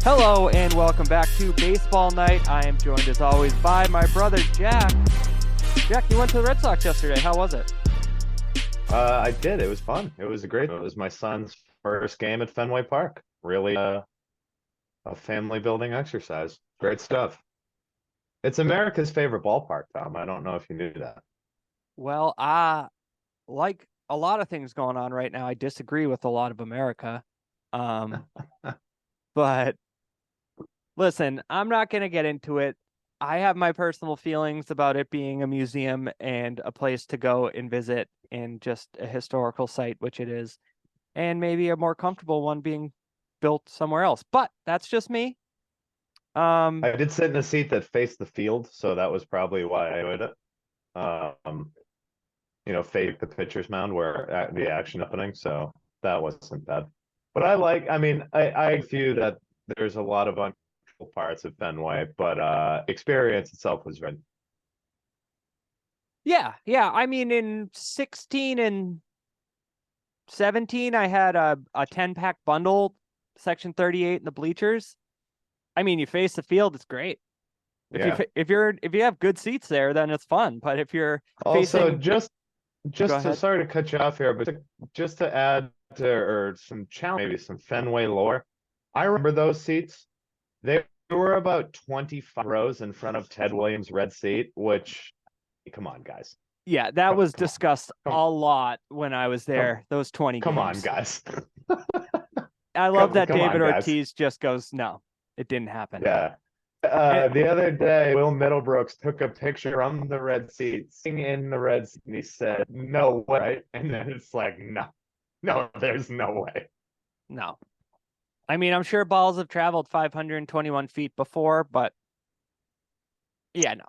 Hello and welcome back to Baseball Night. I am joined as always by my brother Jack. Jack, you went to the Red Sox yesterday. How was it? I did. It was fun. It was great. It was my son's first game at Fenway Park. Really, a family building exercise. Great stuff. It's America's favorite ballpark, Tom. I don't know if you knew that. Well, like a lot of things going on right now, I disagree with a lot of America. Um, but listen, I'm not going to get into it. I have my personal feelings about it being a museum and a place to go and visit and just a historical site, which it is, and maybe a more comfortable one being built somewhere else. But that's just me. I did sit in a seat that faced the field, so that was probably why I enjoyed it. Fake the pitcher's mound where the action happening, so that wasn't bad. But I feel that there's a lot of uncomfortable parts of Fenway, but experience itself was very. Yeah. I mean, in 16 and 17, I had a 10-pack bundle, section 38 in the bleachers. I mean, you face the field, it's great. Yeah. If you have good seats there, then it's fun. But if you're Also, facing, go just to ahead. sorry to cut you off here, but just to add to or some challenge, maybe some Fenway lore. I remember those seats. They were about 25 rows in front of Ted Williams' red seat, which, come on, guys. Yeah, that Come, was come on. discussed Come, a lot when I was come, there, those 20 come on, games. guys. I love that Come David on, guys. Ortiz just goes, no, it didn't happen. Yeah. And, The other day, Will Middlebrooks took a picture from the red seat, sitting in the red seat, and he said, "No way!" Right? And then it's like, no, there's no way. no. I mean, I'm sure balls have traveled 521 feet before, but yeah, no.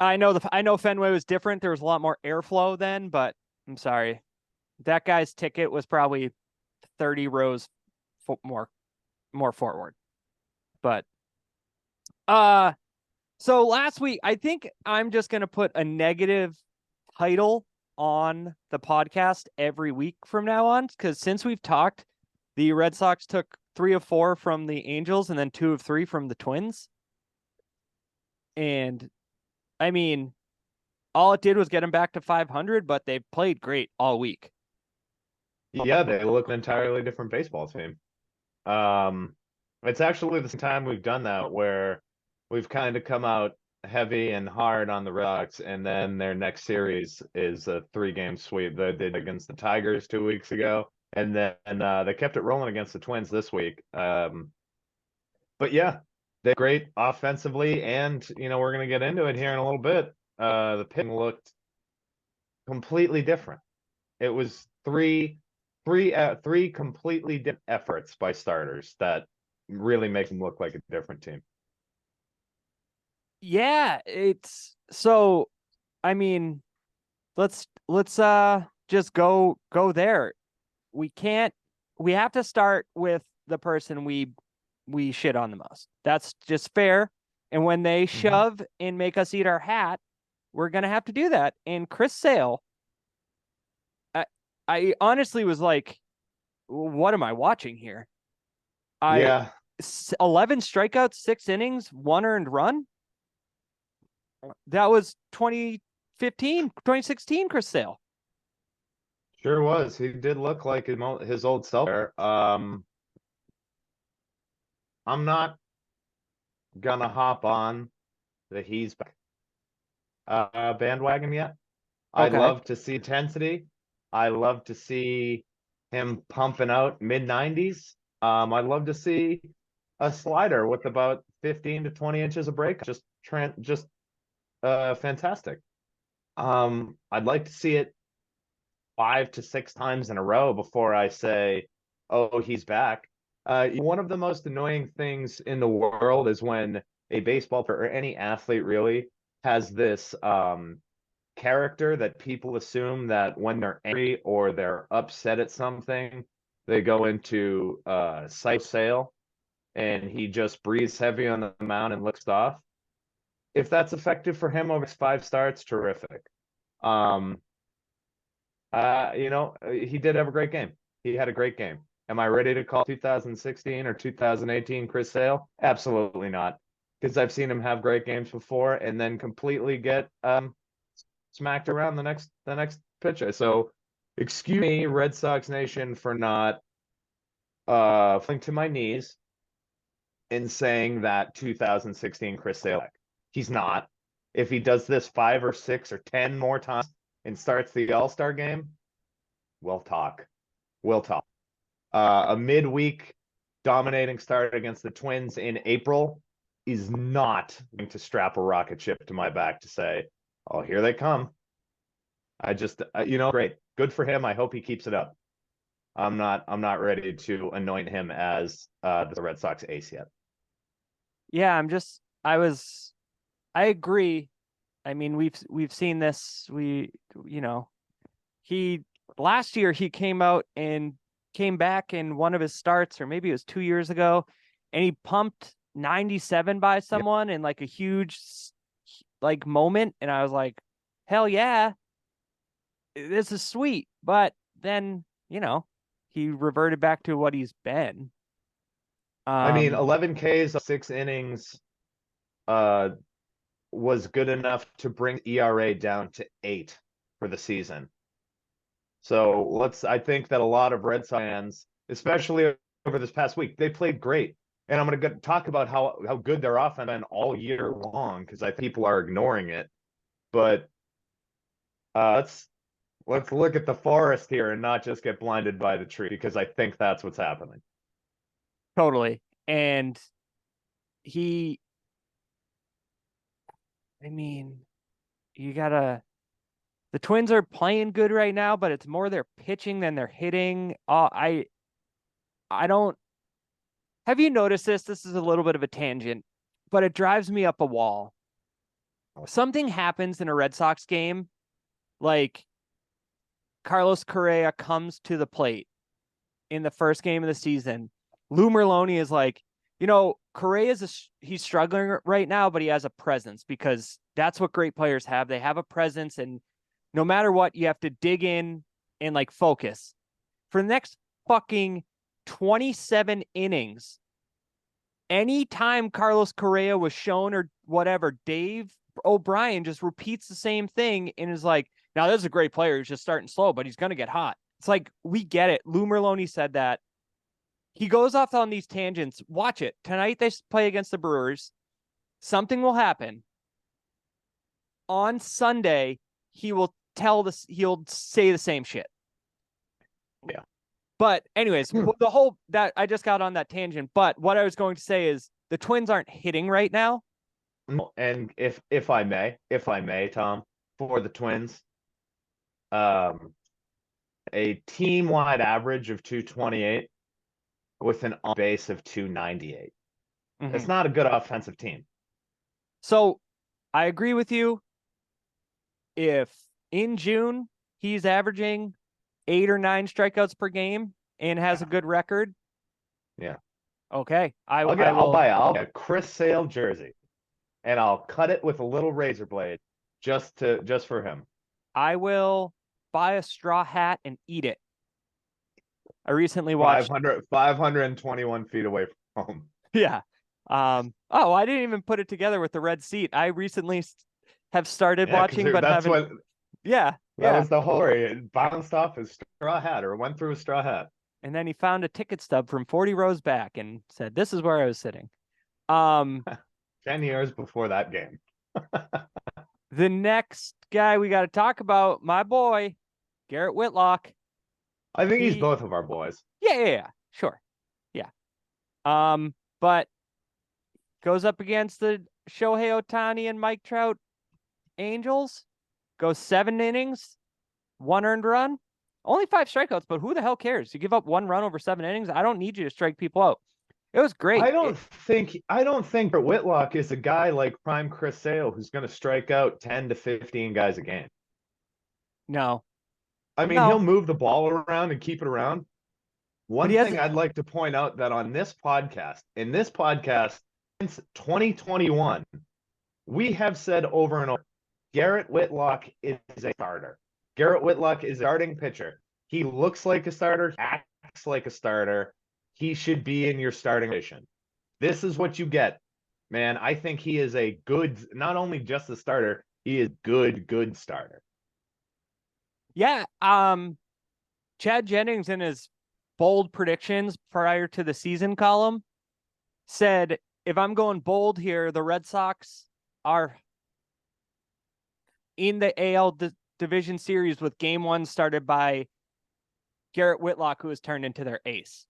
I know Fenway was different. There was a lot more airflow then, but I'm sorry. That guy's ticket was probably 30 rows more forward. But uh so last week, I think I'm just going to put a negative title on the podcast every week from now on because since we've talked, the Red Sox took 3 of 4 from the Angels and then 2 of 3 from the Twins. And I mean, all it did was get them back to 500, but they played great all week. Yeah, they look an entirely different baseball team. Um, it's actually the time we've done that where we've kind of come out heavy and hard on the Rocks, and then their next series is a 3-game sweep they did against the Tigers 2 weeks ago, and then they kept it rolling against the Twins this week. But yeah, they're great offensively, and we're gonna get into it here in a little bit. The pitching looked completely different. It was three completely different efforts by starters that really make them look like a different team. Yeah, it's so I mean, let's just go there. We can't we have to start with the person we shit on the most. That's just fair. And when they Mhm. shove and make us eat our hat, we're gonna have to do that. And Chris Sale, I I honestly was like, what am I watching here? I Yeah, 11 strikeouts, 6 innings, 1 earned run. That was 2015, 2016 Chris Sale. sure was. He did look like his old self there. I'm not gonna hop on the he's back bandwagon yet. I Okay. love to see intensity. I love to see him pumping out mid 90s. I'd love to see a slider with about 15 to 20 inches of break. Just fantastic. I'd like to see it 5 to 6 times in a row before I say, "Oh, he's back." One of the most annoying things in the world is when a baseball player or any athlete really has this character that people assume that when they're angry or they're upset at something, they go into sight sail and he just breathes heavy on the mound and looks off. If that's effective for him over his 5 starts, terrific. Um, he did have a great game. He had a great game. Am I ready to call 2016 or 2018 Chris Sale? Absolutely not. Because I've seen him have great games before and then completely get smacked around the next pitcher. So excuse me, Red Sox Nation, for not falling to my knees in saying that 2016 Chris Sale. He's not. If he does this 5 or 6 or 10 more times and starts the All-Star game, we'll talk. We'll talk. A midweek dominating start against the Twins in April is not going to strap a rocket ship to my back to say, oh, here they come. I just, great. Good for him. I hope he keeps it up. I'm not ready to anoint him as the Red Sox ace yet. Yeah, I agree. I mean, we've seen this. Last year he came out and came back in one of his starts, or maybe it was 2 years ago, and he pumped 97 by someone in like a huge like moment, and I was like, hell yeah, this is sweet. But then, he reverted back to what he's been. I mean, 11 Ks, 6 innings, was good enough to bring ERA down to 8 for the season. So I think that a lot of Red Sox fans, especially over this past week, they played great. And I'm going to talk about how good their offense has been all year long, because I think people are ignoring it. But let's look at the forest here and not just get blinded by the tree, because I think that's what's happening. Totally. And the Twins are playing good right now, but it's more their pitching than their hitting. I don't. Have you noticed this? This is a little bit of a tangent, but it drives me up a wall. Something happens in a Red Sox game, like Carlos Correa comes to the plate in the first game of the season. Lou Merloni is like, Correa's he's struggling right now, but he has a presence, because that's what great players have. They have a presence, and no matter what, you have to dig in and like focus. For the next fucking 27 innings, anytime Carlos Correa was shown or whatever, Dave O'Brien just repeats the same thing and is like, now this is a great player. He's just starting slow, but he's going to get hot. It's like, we get it. Lou Merloni said that. He goes off on these tangents. Watch it. Tonight they play against the Brewers. Something will happen. On Sunday, he'll say the same shit. Yeah. But anyways, the whole that I just got on that tangent. But what I was going to say is the Twins aren't hitting right now. And if I may, Tom, for the Twins, a team-wide average of 228 with an on base of 298. Mm-hmm. It's not a good offensive team. So I agree with you. If in June he's averaging 8 or 9 strikeouts per game and has a good record, okay, I'll buy a Chris Sale jersey, and I'll cut it with a little razor blade just for him. I will buy a straw hat and eat it. I recently watched 521 feet away from home. Yeah. I didn't even put it together with the red seat. I recently have started watching, but haven't. That was the whole story. It bounced off his straw hat, or went through a straw hat. And then he found a ticket stub from 40 rows back and said, "This is where I was sitting." 10 years before that game. The next guy we got to talk about, my boy, Garrett Whitlock. I think he's both of our boys. Yeah, sure. Yeah. But goes up against the Shohei Ohtani and Mike Trout Angels, goes 7 innings, 1 earned run, only 5 strikeouts, but who the hell cares? You give up 1 run over 7 innings. I don't need you to strike people out. It was great. I don't think Whitlock is a guy like prime Chris Sale who's going to strike out 10 to 15 guys a game. No. I mean, he'll move the ball around and keep it around. One thing I'd like to point out that in this podcast, since 2021, we have said over and over, Garrett Whitlock is a starter. Garrett Whitlock is a starting pitcher. He looks like a starter, acts like a starter. He should be in your starting rotation. This is what you get, man. I think he is a good, not only just a starter, he is good starter. Yeah. Chad Jennings in his bold predictions prior to the season column said, if I'm going bold here, the Red Sox are in the AL division series with game one started by Garrett Whitlock, who was turned into their ace.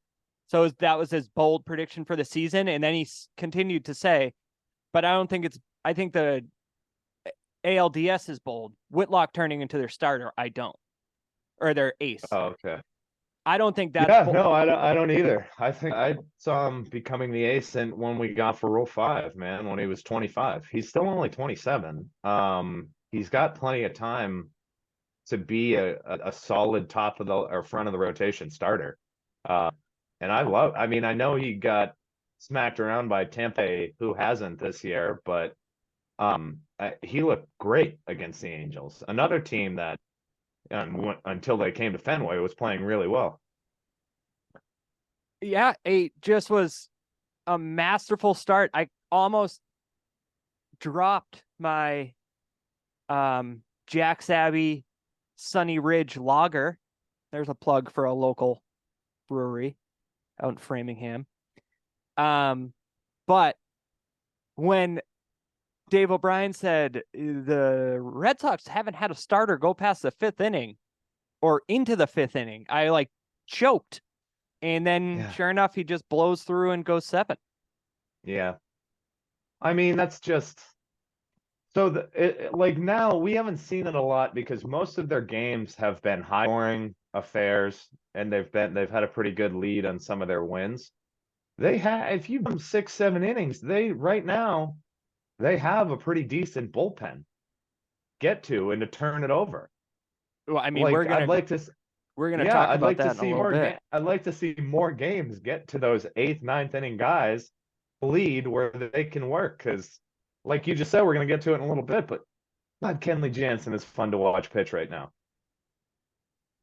So that was his bold prediction for the season. And then he continued to say, but I think the ALDS is bold. Whitlock turning into their starter, I don't. Or their ace. Oh, okay. I don't think that's Yeah, no, I don't either. I think I saw him becoming the ace and when we got for Rule 5, man, when he was 25. He's still only 27. He's got plenty of time to be a solid top of the or front of the rotation starter. Uh, and I mean, I know he got smacked around by Tampa, who hasn't this year, but he looked great against the Angels, another team that until they came to Fenway was playing really well. Yeah, it just was a masterful start. I almost dropped my Jack's Abbey Sunny Ridge lager. There's a plug for a local brewery out in Framingham. But when Dave O'Brien said the Red Sox haven't had a starter go past the fifth inning or into the fifth inning, I like choked. And then sure enough, he just blows through and goes 7. Yeah. I mean, that's just so like now we haven't seen it a lot because most of their games have been high scoring affairs and they've had a pretty good lead on some of their wins. They have if you give them 6, 7 innings, they right now they have a pretty decent bullpen get to and to turn it over. Well, I mean, Like I'd like to we're gonna yeah, talk I'd about like to that in a see little bit. I'd like to see more games get to those 8th, 9th inning guys lead where they can work because like you just said, we're gonna get to it in a little bit, but God, Kenley Jansen is fun to watch pitch right now.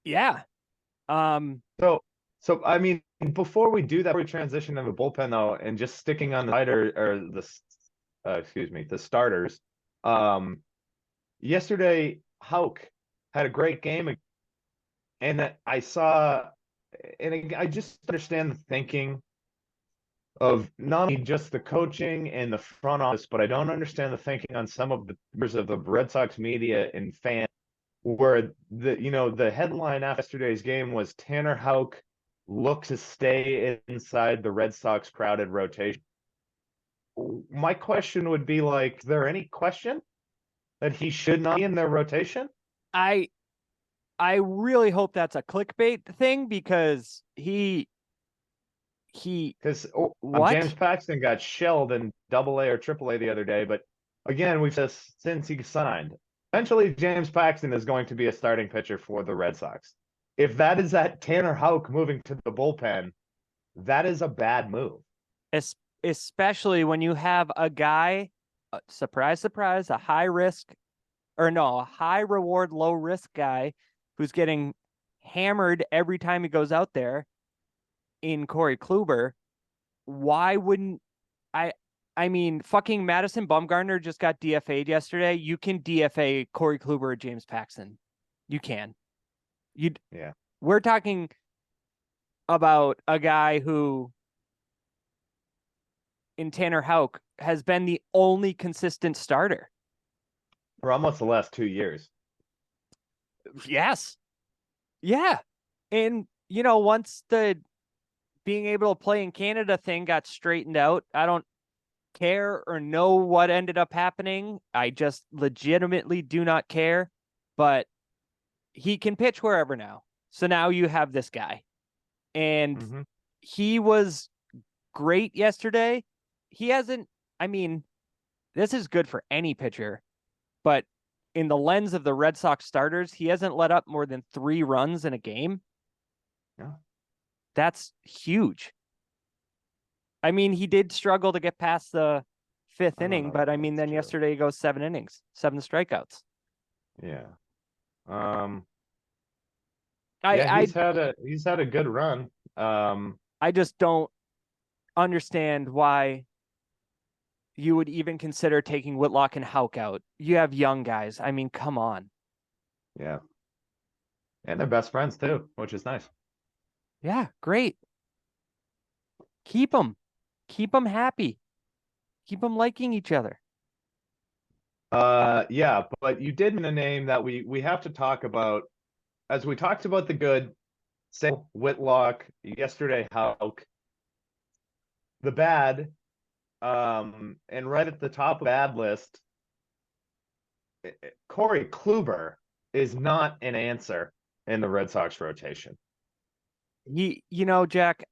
Yeah. So, I mean, before we do that, before we transition to the bullpen though, and just sticking on the spider or excuse me, the starters. Um, yesterday, Hauk had a great game, and I saw, and I just understand the thinking of not only just the coaching and the front office, but I don't understand the thinking on some of the members of the Red Sox media and fans where the headline after yesterday's game was Tanner Houck look to stay inside the Red Sox crowded rotation. My question would be like, is there any question that he should not be in their rotation? I really hope that's a clickbait thing because he Because what? James Paxton got shelled in Double-A or Triple-A the other day, but again, we've just since he signed. Eventually, James Paxton is going to be a starting pitcher for the Red Sox. If that is that Tanner Houck moving to the bullpen, that is a bad move. Especially when you have a guy, surprise, surprise, a high risk a high reward, low risk guy who's getting hammered every time he goes out there in Corey Kluber. Why wouldn't I? I mean, fucking Madison Bumgarner just got DFA'd yesterday. You can DFA Corey Kluber or James Paxton. You can. Yeah. We're talking about a guy who, in Tanner Houck, has been the only consistent starter For almost the last 2 years. Yes. Yeah. And, once the being able to play in Canada thing got straightened out, I don't care or know what ended up happening. I just legitimately do not care. But he can pitch wherever now. So now you have this guy. And he was great yesterday. He hasn't, I mean, this is good for any pitcher, but in the lens of the Red Sox starters, he hasn't let up more than 3 runs in a game. Yeah. That's huge. I mean, he did struggle to get past the 5th inning, but I mean, then yesterday he goes 7 innings, 7 strikeouts. Yeah. Yeah, I he's had a good run. I just don't understand why you would even consider taking Whitlock and Hauk out. You have young guys. I mean, come on. Yeah, and they're best friends too, which is nice. Yeah, great. Keep them. Keep them happy. Keep them liking each other. Yeah, but you did in a name that we have to talk about as we talked about the good. Say Whitlock yesterday, Hauk. The bad, and right at the top of the bad list, Corey Kluber is not an answer in the Red Sox rotation. Jack,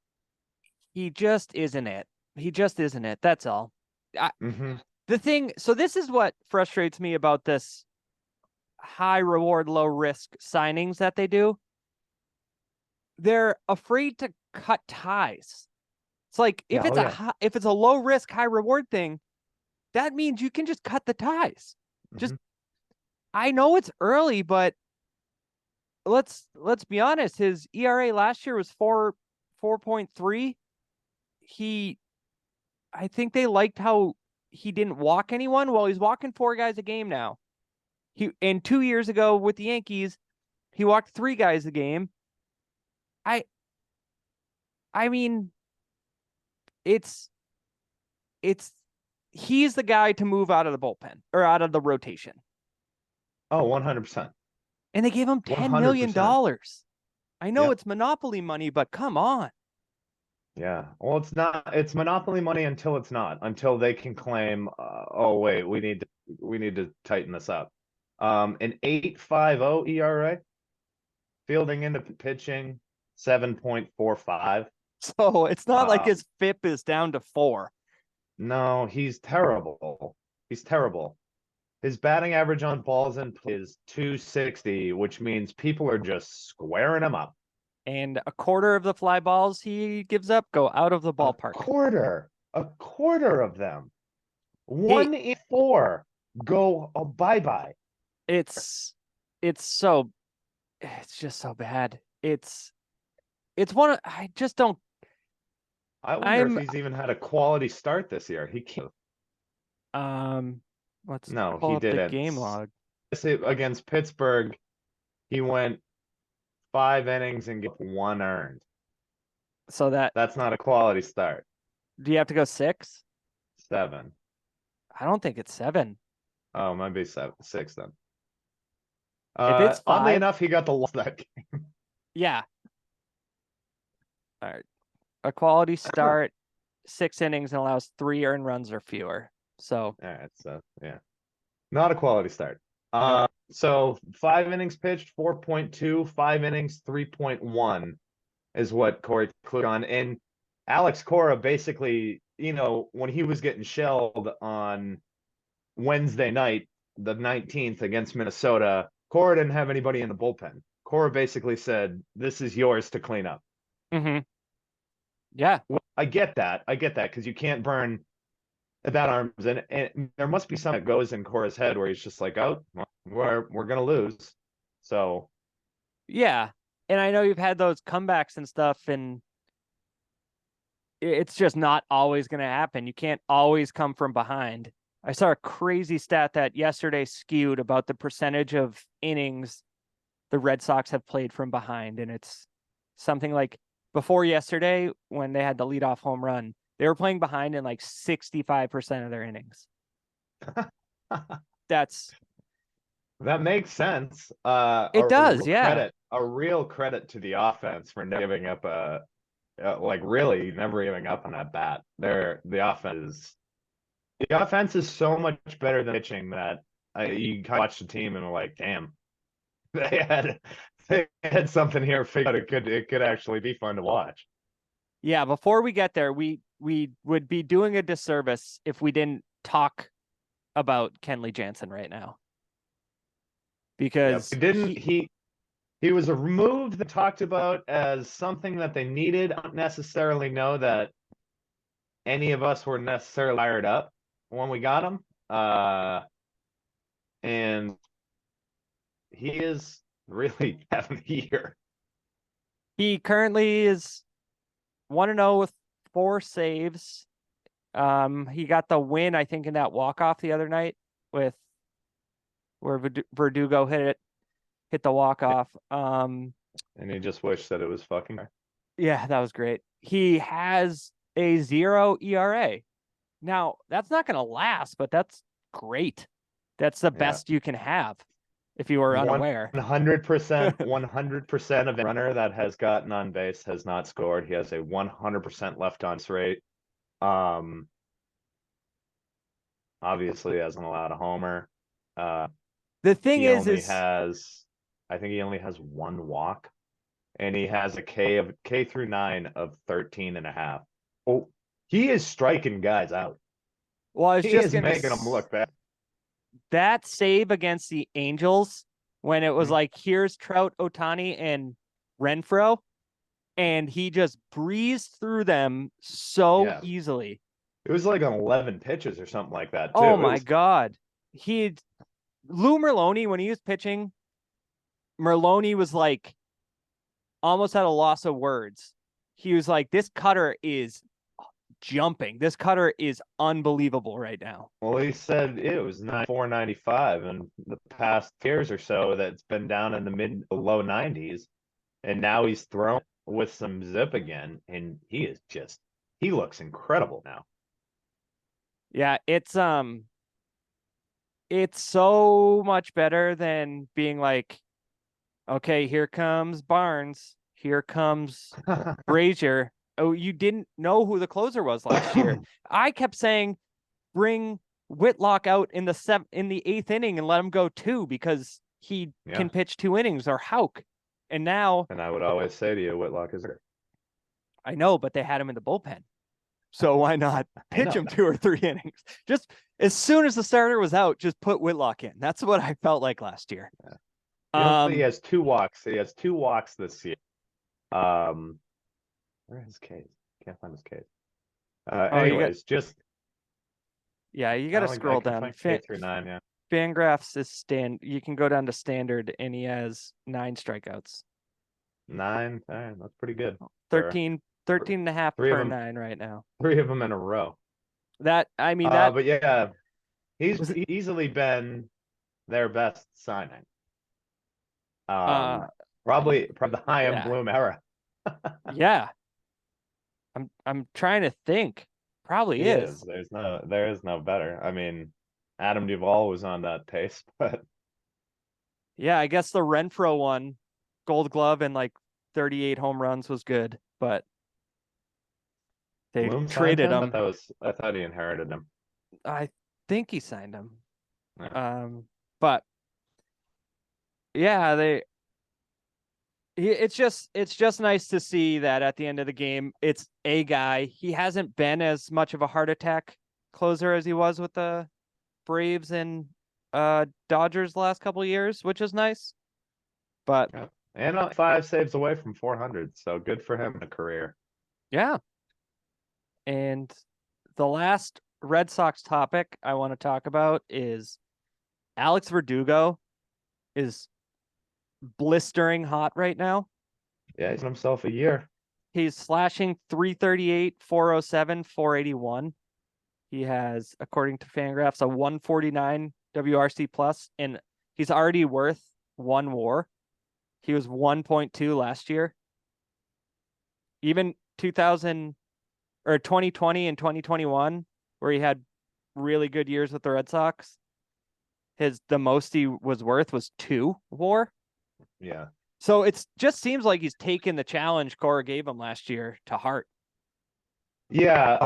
he just isn't it. He just isn't it. That's all. Mm-hmm. So this is what frustrates me about this high reward, low risk signings that they do. They're afraid to cut ties. It's like Yeah, oh yeah. if it's a low risk, high reward thing, that means you can just cut the ties. Mm-hmm. Just I know it's early, but let's be honest. His ERA last year was 4.3. He I think they liked how he didn't walk anyone. Well, he's walking 4 guys a game now. And 2 years ago with the Yankees, he walked 3 guys a game. I I mean, it's it's he's the guy to move out of the bullpen or out of the rotation. Oh, 100%. And they gave him $10 million. 100%. I know Yep. it's monopoly money, but come on. Yeah. Well, it's not. It's monopoly money until it's not. Until they can claim, oh wait, we need to tighten this up. An 8.50 ERA, fielding into pitching 7.45. So it's not like Um, his FIP is down to 4. no, he's terrible. He's terrible. His batting average on balls in play is 260, which means people are just squaring him up. And a quarter of the fly balls he gives up go out of the ballpark. A quarter of them. Hey, 1 in 4 go bye-bye. it's it's so it's just so bad. It's one of I just don't I wonder if I'm he's even had a quality start this year. He can't. um let's No, pull he up the didn't. game log. Against Pittsburgh, he went 5 innings and get 1 earned. So that That's not a quality start. do you have to go 6? 7. I don't think it's 7. Oh, might be 7, 6 then. If it's Oddly 5, enough, he got the loss that game. yeah. All right. A quality start, 6 innings and allows 3 earned runs or fewer. So All right, so yeah, not a quality start. no. So 5 innings pitched, 4.2, 5 innings, 3.1 is what Corey clued on. And Alex Cora basically, when he was getting shelled on Wednesday night, the 19th against Minnesota, Cora didn't have anybody in the bullpen. Cora basically said, "This is yours to clean up." Mm-hmm. Yeah. Well, I get that. I get that because you can't burn that arms, and there must be something that goes in Cora's head where he's just like, "Oh, well, we're gonna lose." So Yeah. And I know you've had those comebacks and stuff, and it's just not always going to happen. You can't always come from behind. I saw a crazy stat that yesterday skewed about the percentage of innings the Red Sox have played from behind. And it's something like before yesterday, when they had the leadoff home run, they were playing behind in like 65% of their innings. That's that makes sense. it does. Yeah. A real credit to the offense for never giving up like really never giving up on that bat. The offense is so much better than pitching that you watch the team and are like, damn, they had they had something here figured out. It could actually be fun to watch. Yeah. Before we get there, we would be doing a disservice if we didn't talk about Kenley Jansen right now. Yep. Because He was a move that talked about as something that they needed. I don't necessarily know that any of us were necessarily fired up when we got him. And he is really having a year. He currently is 1-0 with 4 saves. He got the win, I think, in that walk-off the other night with where Verdugo hit the walk-off. And he just wished that it was fucking. Yeah, that was great. He has a 0 ERA. Now, that's not going to last, but that's great. That's the Yeah. best you can have if you were unaware. 100%, 100% of the runner that has gotten on base has not scored. He has a 100% left on rate. Um, Obviously hasn't allowed a homer. Uh, The thing he is, only has, I think he only has one walk, and he has a K through 9 of 13 and a half. Oh, he is striking guys out. well, I was He just is going to making them look bad. that save against the Angels when it was Mhm. like, here's Trout, Otani, and Renfro, and he just breezed through them so Yeah, easily. it was like on 11 pitches or something like that too. Oh It my was God. He Lou Merloni, when he was pitching, Merloni was like almost at a loss of words. He was like, this cutter is jumping. This cutter is unbelievable right now. Well, he said it was 94, 95, and the past years or so that's been down in the mid low 90s, and now he's thrown with some zip again, and he looks incredible now. Yeah, it's so much better than being like, okay, here comes Barnes, here comes Brazier. Oh, you didn't know who the closer was last year. I kept saying bring Whitlock out in the 8th inning and let him go 2 because he Yeah, can pitch 2 innings, or Hauk. And now and I would always say to you, Whitlock is. I know, but they had him in the bullpen. So why not I pitch know. him 2 or 3 innings? Just as soon as the starter was out, just put Whitlock in. That's what I felt like last year. He Um, has 2 walks. He has 2 walks this year. Um, where is his case? Can't find his case. oh, Anyways, just you I got to don't think I scroll can down. find K through 9. Yeah, Fangraphs is you can go down to standard and he has 9 strikeouts. 9. All right, that's pretty good for 13 and a half three of per them. 9 right now. 3 of them in a row. I mean, that But yeah, he's was, easily been their best signing. uh, Um, probably the high and yeah, bloom era. yeah. I'm trying to think. Probably He is. is. There is no better. I mean, Adam Duvall was on that pace, but Yeah, I guess the Renfro one, Gold Glove and like 38 home runs was good, but they Bloom signed traded him. him. I thought he inherited him. I think he signed him. Yeah. But yeah, it's just nice to see that at the end of the game, it's a guy. He hasn't been as much of a heart attack closer as he was with the Braves and Dodgers the last couple of years, which is nice. But Yeah. And 5 saves away from 400, so good for him in a career. yeah, and the last Red Sox topic I want to talk about is Alex Verdugo is blistering hot right now. Yeah, he's done himself a year. He's slashing 338, 407, 481. He has, according to Fangraphs, a 149 WRC plus, and he's already worth 1 WAR. He was 1.2 last year. Even 2000 or 2020 and 2021, where he had really good years with the Red Sox, the most he was worth was 2 WAR. Yeah. So it just seems like he's taken the challenge Cora gave him last year to heart. Yeah.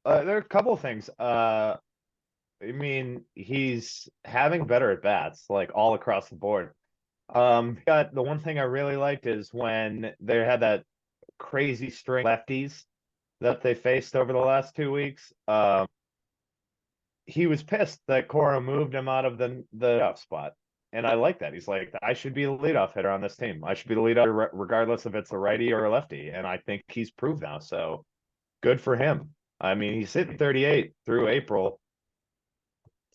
There are a couple of things. I mean, he's having better at bats, like all across the board. Got the one thing I really liked is when they had that crazy string of lefties that they faced over the last 2 weeks. He was pissed that Cora moved him out of the off spot. And I like that. He's like, I should be the leadoff hitter on this team. I should be the leadoff regardless if it's a righty or a lefty. And I think he's proved now. So good for him. I mean, he's hitting 38 through April,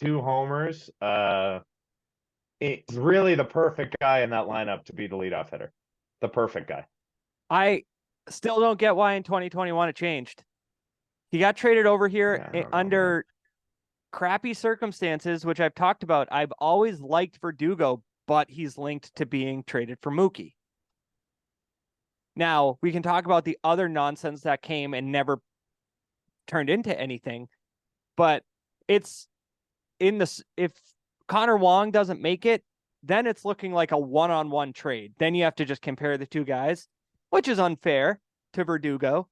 2 homers. It's really the perfect guy in that lineup to be the leadoff hitter. The perfect guy. I still don't get why in 2021 it changed. He got traded over here Yeah, I don't know, man. under crappy circumstances, which I've talked about. I've always liked Verdugo, but he's linked to being traded for Mookie. Now, we can talk about the other nonsense that came and never turned into anything, but it's in this. If Connor Wong doesn't make it, then it's looking like a one-on-one trade. Then you have to just compare the two guys, which is unfair to Verdugo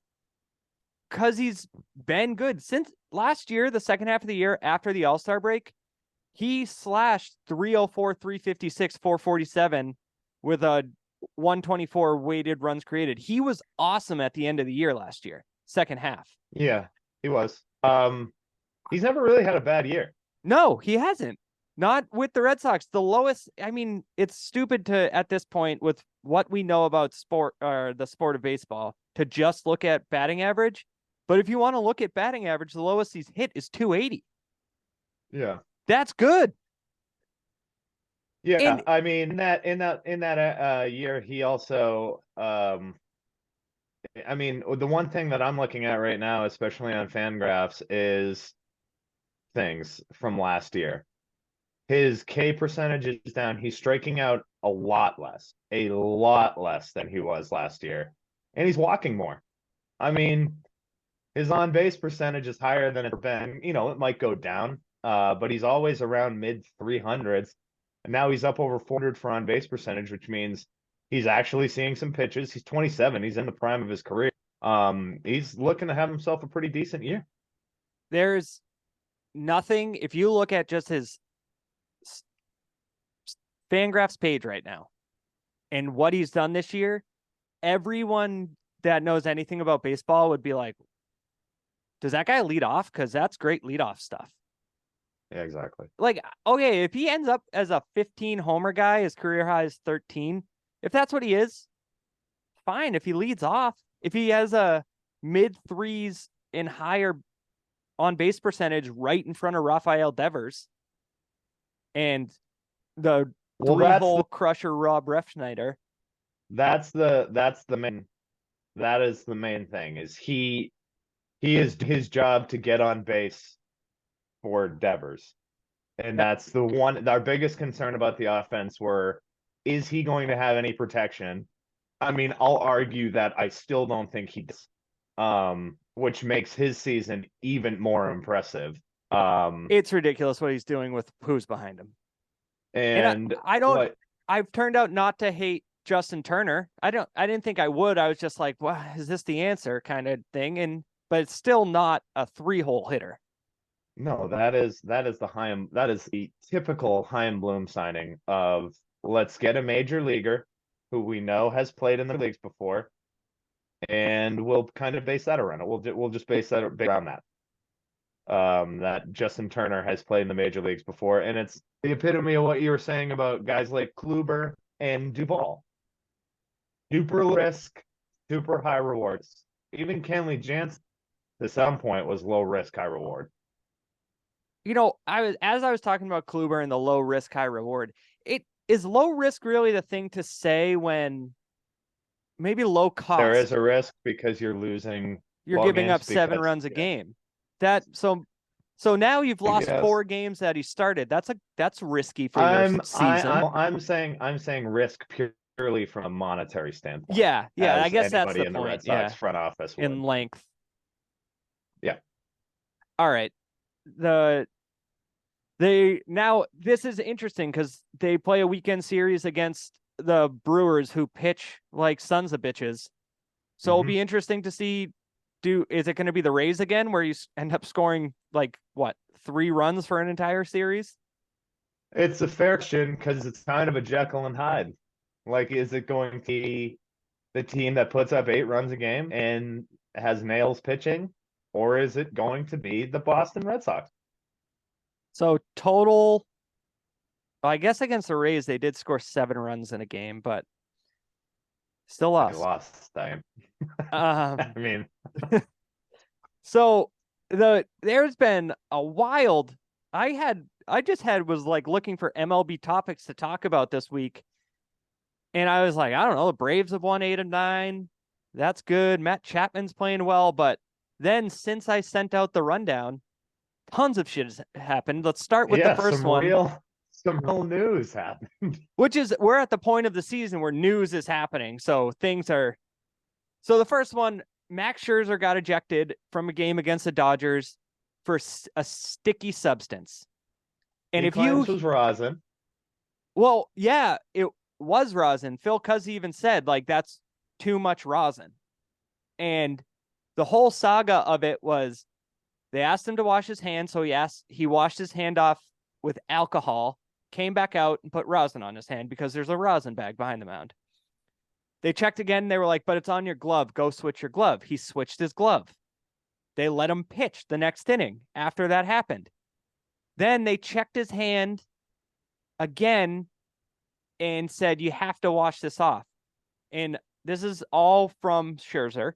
because he's been good since last year, the second half of the year after the All-Star break. He slashed 304, 356, 447 with a 124 weighted runs created. He was awesome at the end of the year last year, second half. Yeah, he was. He's never really had a bad year. No, he hasn't. Not with the Red Sox. The lowest, I mean, it's stupid to, at this point, with what we know about sport or the sport of baseball, to just look at batting average. But if you want to look at batting average, the lowest he's hit is 280. Yeah. That's good. Yeah, And I mean in that year he also I mean the one thing that I'm looking at right now, especially on Fangraphs, is things from last year. His K percentage is down. He's striking out a lot less than he was last year. And he's walking more. I mean, his on base percentage is higher than it's been. You know, it might go down, but he's always around mid 300s. And now he's up over 400 for on base percentage, which means he's actually seeing some pitches. He's 27. He's in the prime of his career. He's looking to have himself a pretty decent year. there's nothing, if you look at just his Fangraphs page right now and what he's done this year, everyone that knows anything about baseball would be like, does that guy lead off? Because that's great leadoff stuff. Yeah, exactly. Like, okay, if he ends up as a 15 homer guy, his career high is 13. If that's what he is, fine. If he leads off, if he has a mid threes and higher on base percentage right in front of Rafael Devers and the Well, three-hole crusher Rob Refschneider. that's the main that is the main thing is he is his job to get on base for Devers. And that's the one our biggest concern about the offense were, is he going to have any protection? I mean, I'll argue that I still don't think he does. Which makes his season even more impressive. It's ridiculous what he's doing with who's behind him. And I don't. I've turned out not to hate Justin Turner. I didn't think I would. I was just like, well, is this the answer kind of thing? But it's still not a 3-hole hitter. No, that is the typical Chaim Bloom signing of, let's get a major leaguer who we know has played in the leagues before, and we'll kind of base that around it. We'll just base that around that. That Justin Turner has played in the major leagues before, and it's the epitome of what you were saying about guys like Kluber and Duvall. Super risk, super high rewards. Even Kenley Jansen, to some point, was low risk, high reward. You know, as I was talking about Kluber and the low risk, high reward. It is low risk really the thing to say when maybe low cost. There is a risk because you're losing. You're giving up 7 runs a game. So now you've lost 4 games that he started. That's risky for your season. I'm saying risk purely from a monetary standpoint. Yeah. I guess that's the in point. The Red Sox front office would. In length. Yeah. All right. Now this is interesting because they play a weekend series against the Brewers, who pitch like sons of bitches. So it'll be interesting to see. Is it going to be the Rays again, where you end up scoring like 3 runs for an entire series? It's a fair question because it's kind of a Jekyll and Hyde. Like, is it going to be the team that puts up 8 runs a game and has nails pitching, or is it going to be the Boston Red Sox? So total, I guess against the Rays, they did score 7 runs in a game, but still lost. They lost time. I mean, so there's been a wild. Was like looking for MLB topics to talk about this week, and I was like, I don't know, the Braves have won 8 of 9. That's good. Matt Chapman's playing well, but then since I sent out the rundown, tons of shit has happened. Let's start with the Yeah, first one, some real news happened. which is we're at the point of the season where news is happening. So things are. So the first one, Max Scherzer got ejected from a game against the Dodgers for a sticky substance. And He if you, claims was rosin. well, yeah, it was rosin. Phil Cuzzy even said, like, that's too much rosin. And the whole saga of it was they asked him to wash his hands. So he washed his hand off with alcohol, came back out and put rosin on his hand because there's a rosin bag behind the mound. They checked again. They were like, but it's on your glove. Go switch your glove. He switched his glove. They let him pitch the next inning after that happened. Then they checked his hand again and said, you have to wash this off. And this is all from Scherzer.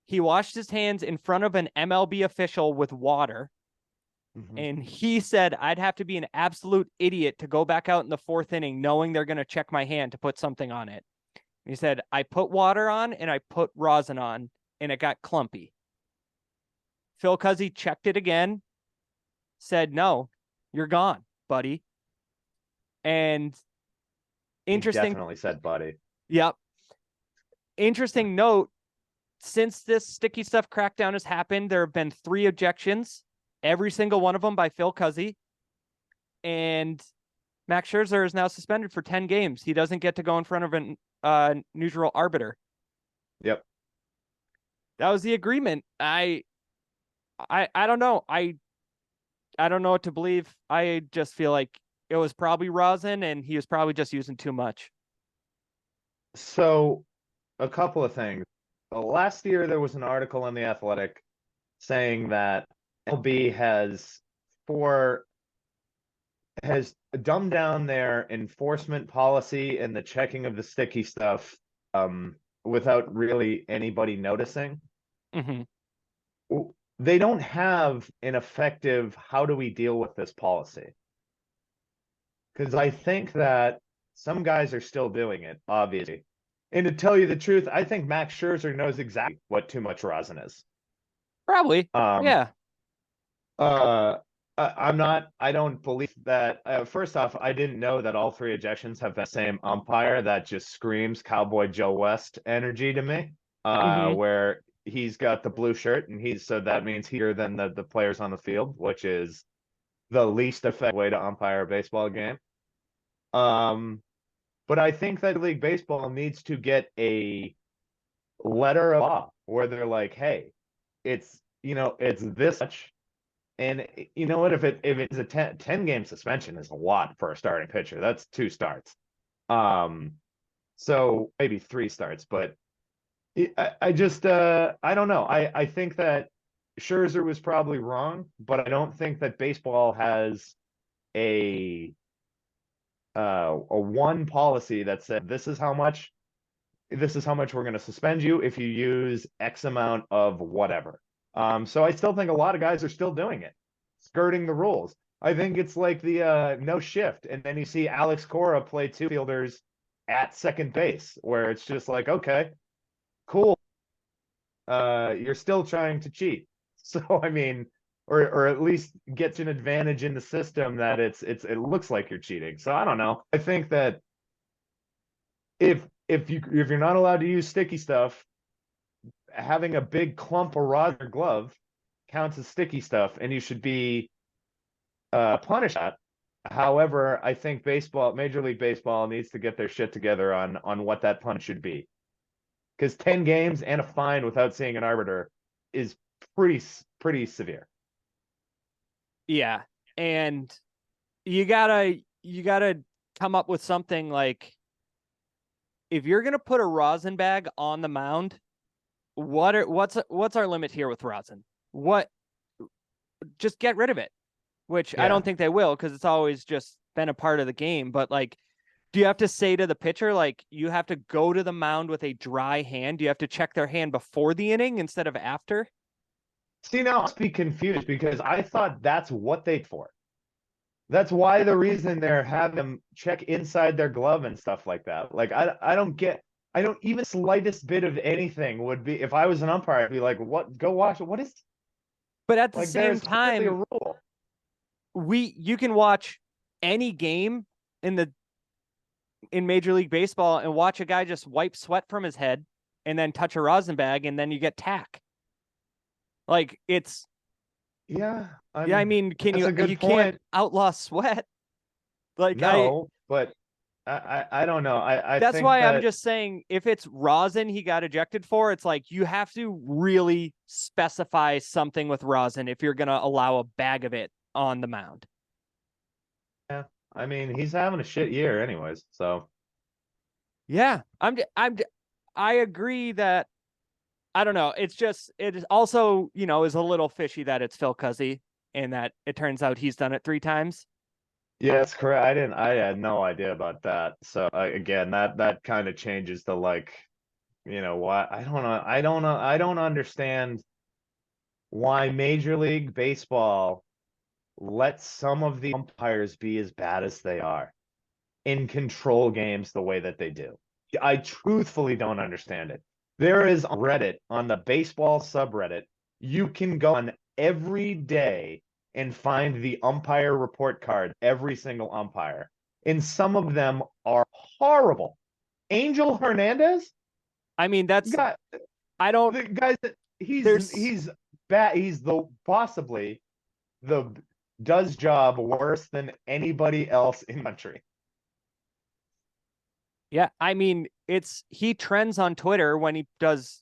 He washed his hands in front of an MLB official with water. Mm-hmm. And he said, I'd have to be an absolute idiot to go back out in the fourth inning knowing they're going to check my hand to put something on it. He said, I put water on and I put rosin on and it got clumpy. Phil Cuzzy checked it again, said, no, you're gone, buddy. And interesting. He definitely said buddy. Yep. Interesting note, since this sticky stuff crackdown has happened, there have been 3 ejections, every single one of them by Phil Cuzzy. And Max Scherzer is now suspended for 10 games. He doesn't get to go in front of a neutral arbiter. Yep. That was the agreement. I don't know. I don't know what to believe. I just feel like it was probably rosin and he was probably just using too much. So, a couple of things. Last year, there was an article in The Athletic saying that MLB has dumbed down their enforcement policy and the checking of the sticky stuff without really anybody noticing. Mm-hmm. They don't have an effective how do we deal with this policy? Because I think that some guys are still doing it, obviously. And to tell you the truth, I think Max Scherzer knows exactly what too much rosin is. Probably. Um, Yeah. I don't believe that. First off, I didn't know that all 3 ejections have the same umpire. That just screams Cowboy Joe West energy to me. Mm-hmm. Where he's got the blue shirt and so that means heater than the players on the field, which is the least effective way to umpire a baseball game. But I think that League Baseball needs to get a letter of law where they're like, hey, it's this much. And you know what? If it's a 10 game suspension is a lot for a starting pitcher. That's 2 starts. So maybe 3 starts, but I just I don't know. I think that Scherzer was probably wrong, but I don't think that baseball has a one policy that said this is how much we're going to suspend you if you use X amount of whatever. So I still think a lot of guys are still doing it, skirting the rules. I think it's like the no shift, and then you see Alex Cora play 2 fielders at second base, where it's just like, okay, cool. You're still trying to cheat. So I mean, or at least gets an advantage in the system that it looks like you're cheating. So I don't know. I think that if you're not allowed to use sticky stuff, having a big clump of rosin in your glove counts as sticky stuff, and you should be punished at. However, I think Major League Baseball needs to get their shit together on what that punish should be. Because 10 games and a fine without seeing an arbiter is pretty severe. Yeah. And you gotta come up with something like, if you're gonna put a rosin bag on the mound, what's our limit here with rosin? Just get rid of it. Which I don't think they will, because it's always just been a part of the game. But like, do you have to say to the pitcher, like, you have to go to the mound with a dry hand? Do you have to check their hand before the inning instead of after? See, now I must be confused because I thought that's what they for. That's why the reason they're having them check inside their glove and stuff like that. Like I I don't even slightest bit of anything would be if I was an umpire, I'd be like, what? Go watch it. What is But at the like? same There's clearly a time, rule. you can watch any game in the in Major League Baseball and watch a guy just wipe sweat from his head and then touch a rosin bag and then you get tack. Like it's Yeah, I yeah, I mean mean, can that's you a good can't point. outlaw sweat. Like No, but I don't know. I that's think why I'm that just saying if it's rosin he got ejected for, it's like you have to really specify something with rosin if you're gonna allow a bag of it on the mound. yeah, I mean he's having a shit year anyways. So Yeah, I agree that I don't know. It's just it is also is a little fishy that it's Phil Cuzzy and that it turns out he's done it 3 times. yeah, it's correct. I had no idea about that. So again, that kind of changes the like, why I don't know. I don't understand why Major League Baseball lets some of the umpires be as bad as they are in control games the way that they do. I truthfully don't understand it. There is on Reddit, on the baseball subreddit, you can go on every day and find the umpire report card, every single umpire. And some of them are horrible. Angel Hernandez, I mean, that's got I don't the guys that there's he's bad. He's the possibly the does job worse than anybody else in the country. yeah, I mean, it's he trends on Twitter when he does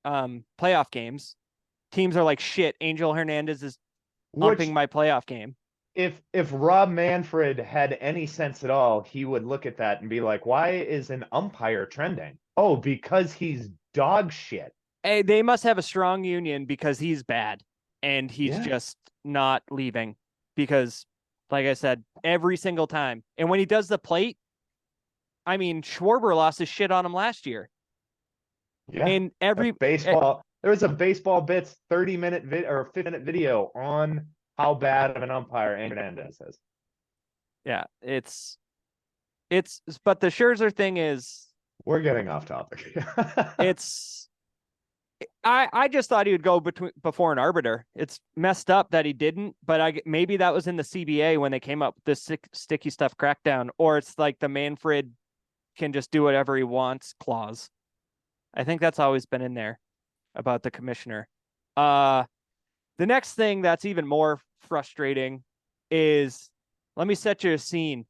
playoff games. Teams are like shit, Angel Hernandez is umping Which my playoff game. if Rob Manfred had any sense at all, he would look at that and be like, "Why is an umpire trending? Oh, because he's dog shit." Hey, they must have a strong union because he's bad and he's Yeah, just not leaving because like I said, every single time. And when he does the plate, I mean, Schwarber lost his shit on him last year. yeah. And A every baseball. There was a baseball bits 30-minute or 50-minute video on how bad of an umpire Angel Hernandez is. yeah, it's but the Scherzer thing is We're getting off topic. it's I just thought he would go before an arbiter. It's messed up that he didn't, but maybe that was in the CBA when they came up with this sticky stuff crackdown, or it's like the Manfred can just do whatever he wants clause. I think that's always been in there about the commissioner. Uh, the next thing that's even more frustrating is let me set you a scene.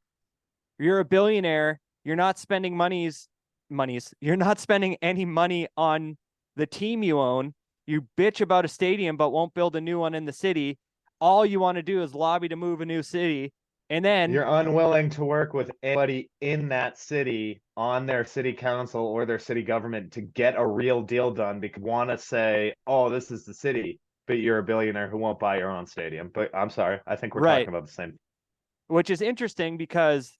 You're a billionaire. You're not spending monies. You're not spending any money on the team you own. You bitch about a stadium, but won't build a new one in the city. All you want to do is lobby to move a new city. And then, You're unwilling to work with anybody in that city on their city council or their city government to get a real deal done because you want to say, oh, this is the city, but you're a billionaire who won't buy your own stadium. But I'm sorry, I think we're right, talking about the same. which is interesting because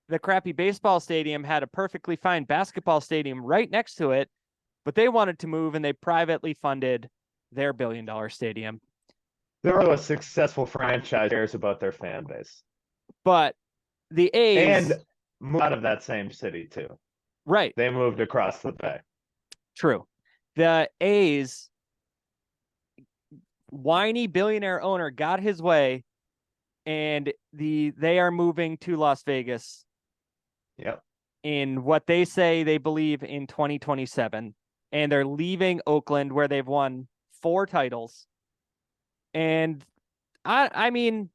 the crappy baseball stadium had a perfectly fine basketball stadium right next to it, but they wanted to move and they privately funded their $1 billion stadium. They're a successful franchise cares about their fan base But the and A's, move out of that same city too. right, They moved across the bay. true. The A's whiny billionaire owner got his way and they are moving to Las Vegas Yep. in what they say they believe in 2027, and they're leaving Oakland where they've won 4 titles. And I mean,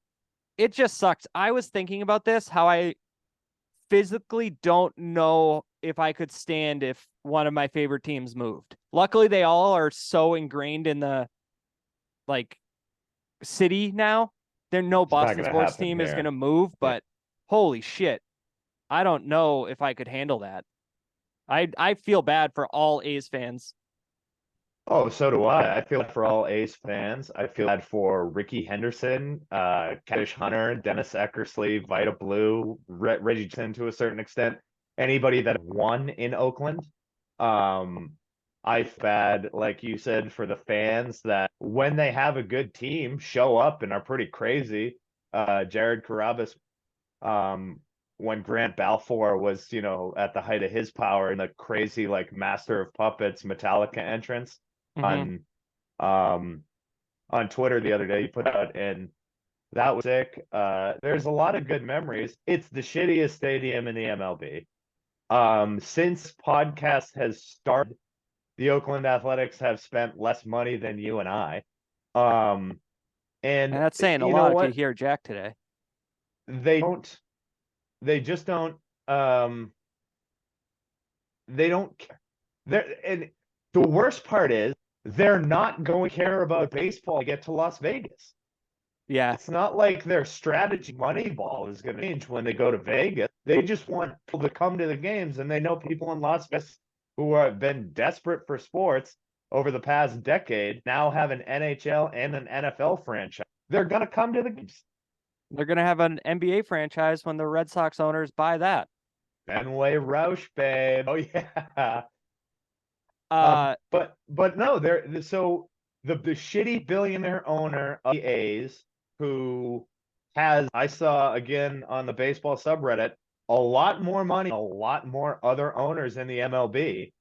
it just sucks. I was thinking about this, how I physically don't know if I could stand if one of my favorite teams moved. Luckily, they all are so ingrained in the like city now. There no It's not Boston going to sports happen team is going here. to move, Yeah. but holy shit. I don't know if I could handle that. I feel bad for all A's fans. Oh, so do I. I feel bad for all A's fans. I feel bad for Ricky Henderson, Catfish Hunter, Dennis Eckersley, Vita Blue, Reggie Jackson to a certain extent. Anybody that won in Oakland. Um, I feel bad, like you said, for the fans that when they have a good team, show up and are pretty crazy. Jared Carabas um, when Grant Balfour was, at the height of his power in the crazy like Master of Puppets Metallica entrance Hmm. on um on Twitter the other day. He put out, and that was sick. There's a lot of good memories. It's the shittiest stadium in the MLB. Since podcast has started, the Oakland Athletics have spent less money than you and I. Um, And and that's saying a you know lot if you what? hear Jack today. They don't, they just don't, they don't care. And the worst part is they're not going to care about baseball to get to Las Vegas. Yeah. It's not like their strategy Moneyball is going to change when they go to Vegas. They just want people to come to the games, and they know people in Las Vegas who have been desperate for sports over the past decade now have an NHL and an NFL franchise. They're going to come to the games. They're going to have an NBA franchise when the Red Sox owners buy that. Fenway Roush, babe. Oh yeah. Uh, But no, they're so the shitty billionaire owner of the A's who has, I saw again on the baseball subreddit, a lot more money, a lot more other owners in the MLB.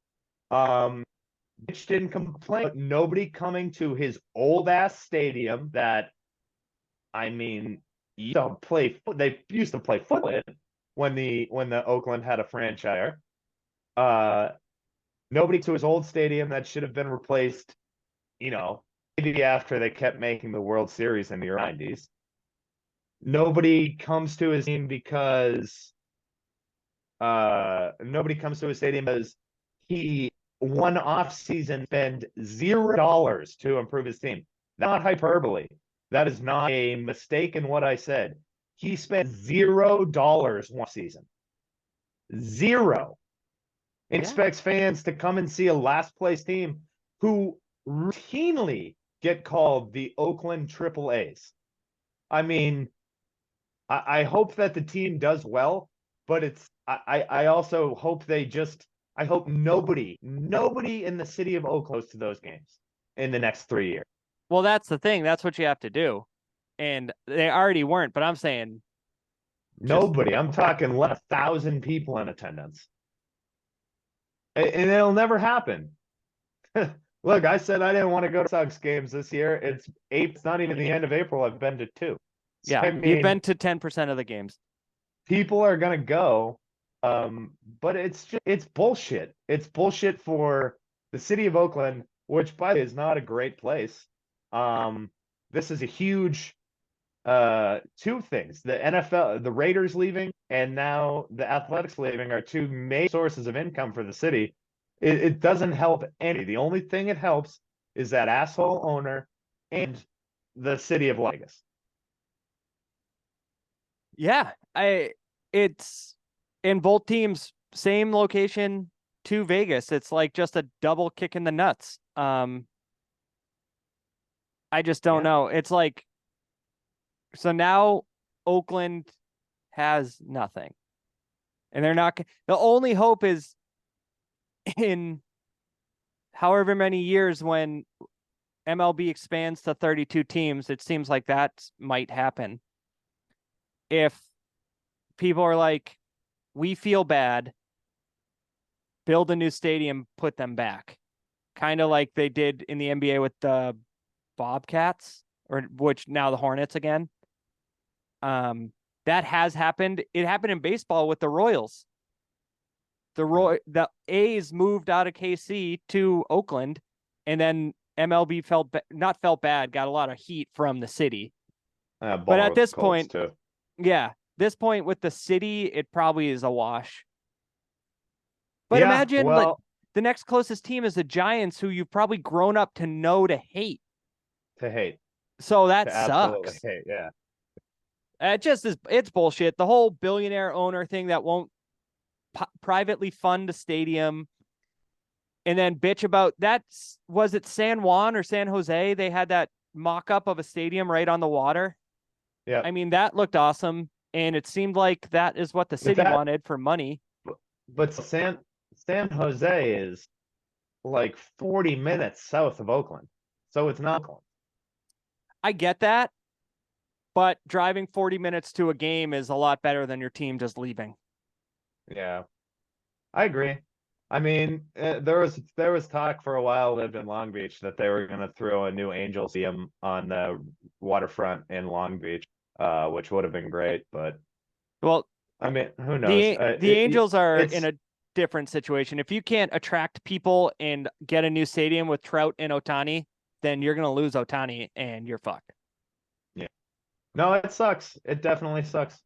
Mitch didn't complain, but nobody coming to his old ass stadium that, I mean, they used to play football in when the Oakland had a franchise. Uh, Nobody to his old stadium that should have been replaced, maybe after they kept making the World Series in the 90s. Nobody comes to his team because nobody comes to his stadium because he one off season spend $0 to improve his team. Not hyperbole. That is not a mistake in what I said. He spent $0 one season. Zero. yeah. Expects fans to come and see a last place team who routinely get called the Oakland Triple A's. I mean, I hope that the team does well, but I also hope I hope nobody in the city of Oakland goes to those games in the next 3 years. Well, that's the thing. That's what you have to do. And they already weren't, but I'm saying just, Nobody. I'm talking less 1,000 people in attendance. And it'll never happen. Look, I said I didn't want to go to Sox games this year. It's not even the end of April. I've been to two. So, yeah, I you've mean, been to 10% of the games. people are gonna go, but it's bullshit. It's bullshit for the city of Oakland, which by the way is not a great place. This is a huge two things. The NFL, the Raiders leaving, and now the Athletics leaving are two main sources of income for the city. It doesn't help any. The only thing it helps is that asshole owner and the city of Vegas. Yeah, it's in both teams, same location to Vegas. It's like just a double kick in the nuts. I just don't Yeah. know. It's like, so now Oakland has nothing, and they're not. The only hope is in however many years when MLB expands to 32 teams. It seems like that might happen. If people are like, we feel bad, build a new stadium, put them back. Kind of like they did in the NBA with the Bobcats, or which now the Hornets again. That has happened. It happened in baseball with the Royals. The A's moved out of KC to Oakland, and then MLB not felt bad, got a lot of heat from the city. But Ball at with the this Colts point, too. yeah, this point with the city, it probably is a wash. But Yeah, imagine like well, the next closest team is the Giants, who you've probably grown up to know to hate. to hate, So that to absolutely sucks. hate. Yeah. It just is. It's bullshit. The whole billionaire owner thing that won't privately fund a stadium and then bitch about that. Was it San Juan or San Jose? They had that mock up of a stadium right on the water. Yeah. I mean, that looked awesome. And it seemed like that is what the But city wanted for money. but San Jose is like 40 minutes south of Oakland. So it's not Oakland. I get that. but driving 40 minutes to a game is a lot better than your team just leaving. Yeah, I agree. I mean, there was talk for a while lived in Long Beach that they were going to throw a new Angel Stadium on the waterfront in Long Beach, which would have been great. But Well, I mean, who knows? the Angels are in It's a different situation. If you can't attract people and get a new stadium with Trout and Ohtani, then you're going to lose Ohtani and you're fucked. yeah. No, it sucks. It definitely sucks.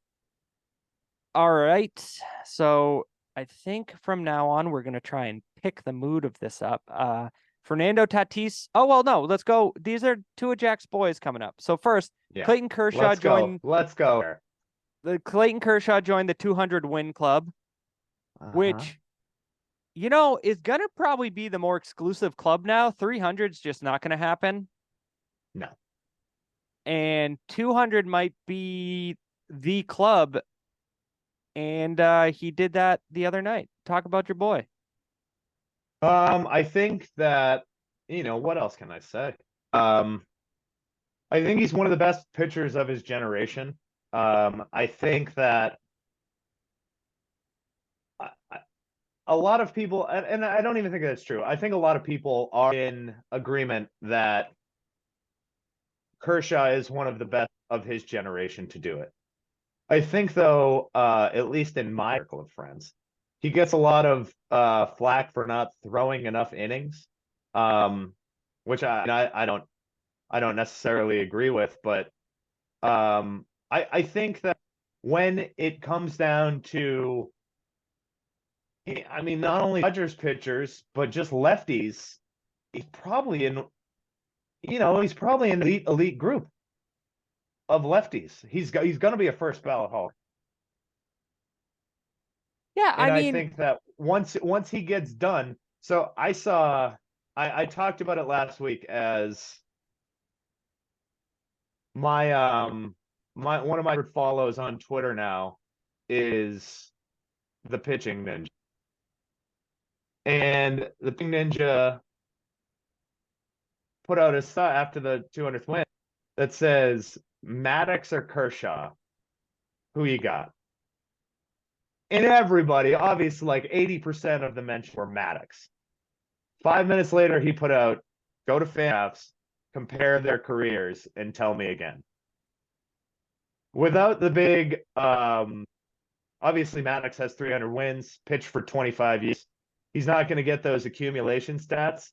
All right. So I think from now on, we're going to try and pick the mood of this up. Fernando Tatis. Oh, well, no, let's go. These are two of Jack's boys coming up. So first, Yeah. Clayton Kershaw Let's go. joined Let's go. Clayton Kershaw joined the 200 win club, which, is going to probably be the more exclusive club now. 300 is just not going to happen. No. And 200 might be the club. And he did that the other night. Talk about your boy. I think that, what else can I say? I think he's one of the best pitchers of his generation. I think that a lot of people, and I don't even think that's true. I think a lot of people are in agreement that Kershaw is one of the best of his generation to do it. I think, though, at least in my circle of friends, he gets a lot of flack for not throwing enough innings, which I don't necessarily agree with, but I think that when it comes down to, I mean, not only Dodgers pitchers, but just lefties, he's probably in, he's probably in the elite group of lefties. He's going to be a first ballot Hall. Yeah, And I I mean, think that once he gets done, so I talked about it last week as my one of my follows on Twitter now is the pitching ninja. And the pitching ninja put out a stat after the 200th win that says Maddox or Kershaw, who you got? And everybody, obviously, like 80% of the mentions were Maddox. 5 minutes later, he put out, go to FanGraphs, compare their careers, and tell me again. Without the big, obviously Maddox has 300 wins, pitched for 25 years. He's not going to get those accumulation stats.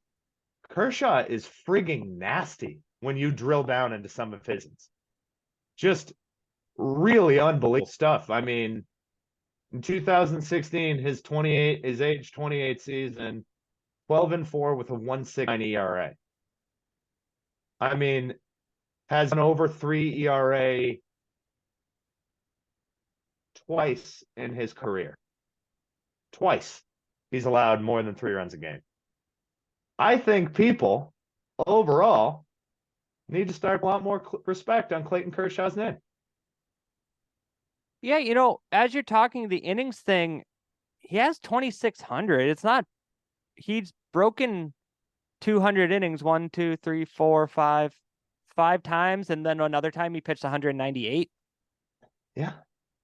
Kershaw is frigging nasty when you drill down into some of his. Just really unbelievable stuff. I mean, in 2016, his age 28 season, 12-4 with a 1.69 ERA. I mean, has an over 3 ERA twice in his career. Twice. He's allowed more than 3 runs a game. I think people overall need to start a lot more respect on Clayton Kershaw's name. yeah, as you're talking the innings thing, he has 2,600. It's not, he's broken 200 innings, 1, 2, 3, 4, 5 times. And then another time he pitched 198. Yeah.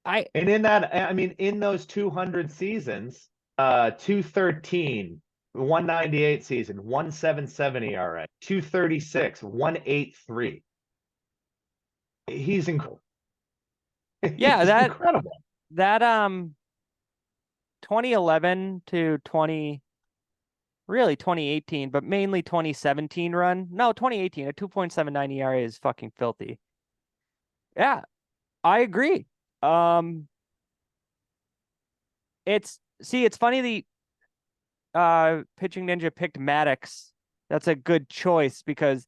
And in that, I mean, in those 200 seasons, 213, 198 season, 177 ERA, 236, 183. He's incredible. yeah, He's incredible. That 2011 to 2018, but mainly 2017 run. No, 2018, a 2.79 ERA is fucking filthy. Yeah, I agree. It's funny the pitching ninja picked Maddox. That's a good choice because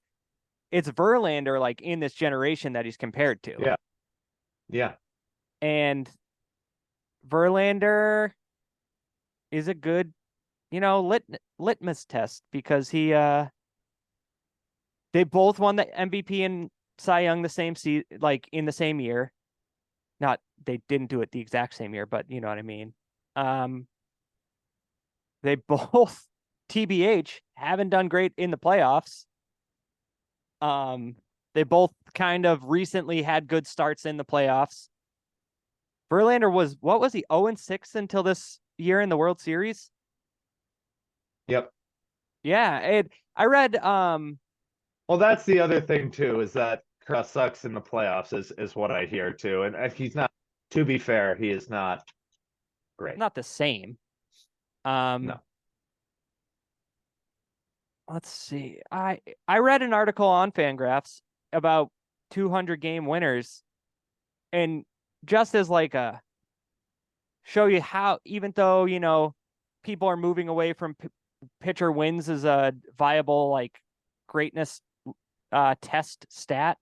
it's Verlander like in this generation that he's compared to. Yeah. Yeah. And Verlander is a good, litmus test because they both won the MVP and Cy Young the same in the same year. Not they didn't do it the exact same year, but you know what I mean. They both TBH haven't done great in the playoffs. They both kind of recently had good starts in the playoffs. Verlander was, what was he, 0-6 until this year in the World Series? Yep. Yeah, I read Well, that's the other thing too, is that Kershaw sucks in the playoffs is what I hear too. And he's not, to be fair, he is not great. not the same. No. Let's see. I read an article on Fangraphs about 200 game winners, and just as like a show you how, even though, people are moving away from pitcher wins as a viable like greatness test stat,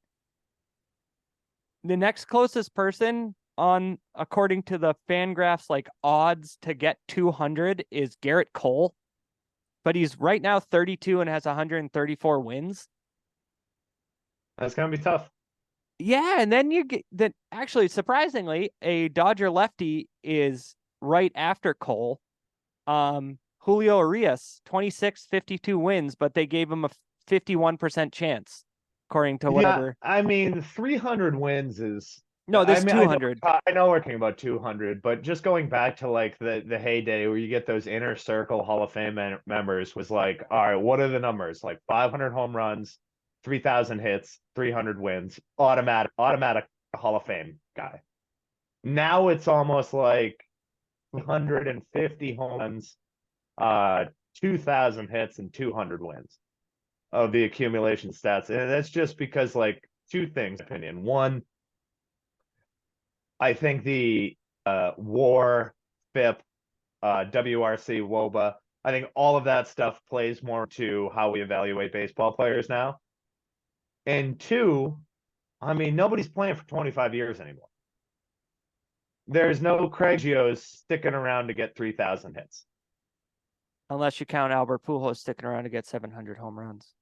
the next closest person on, according to the Fangraphs like odds to get 200, is Garrett Cole, but he's right now 32 and has 134 wins. That's gonna be tough. Yeah, and then you get that, actually surprisingly, a Dodger lefty is right after Cole. Julio Urias, 26, 52 wins, but they gave him a 51% chance, according to Yeah, whatever. I mean, 300 wins is. No, I this mean, 200. I know we're talking about 200, but just going back to like the heyday where you get those inner circle Hall of Fame members was like, all right, what are the numbers? Like 500 home runs, 3,000 hits, 300 wins, automatic Hall of Fame guy. Now it's almost like 250 home runs, 2,000 hits, and 200 wins of the accumulation stats. And that's just because, like, two things, opinion. One, I think the WAR, FIP, WRC, WOBA, I think all of that stuff plays more to how we evaluate baseball players now. And two, I mean, nobody's playing for 25 years anymore. There's no Craig Gios sticking around to get 3,000 hits. Unless you count Albert Pujols sticking around to get 700 home runs.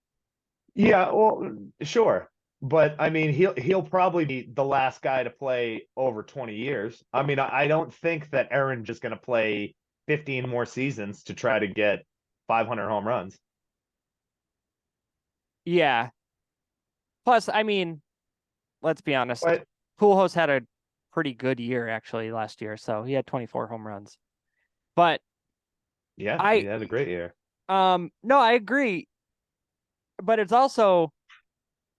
Yeah, well, sure. But I mean, he'll probably be the last guy to play over 20 years. I mean, I don't think that Aaron's just going to play 15 more seasons to try to get 500 home runs. Yeah. Plus, I mean, let's be honest. But Pujols had a pretty good year actually last year, so he had 24 home runs. But yeah, he I had a great year. no, I agree. But it's also,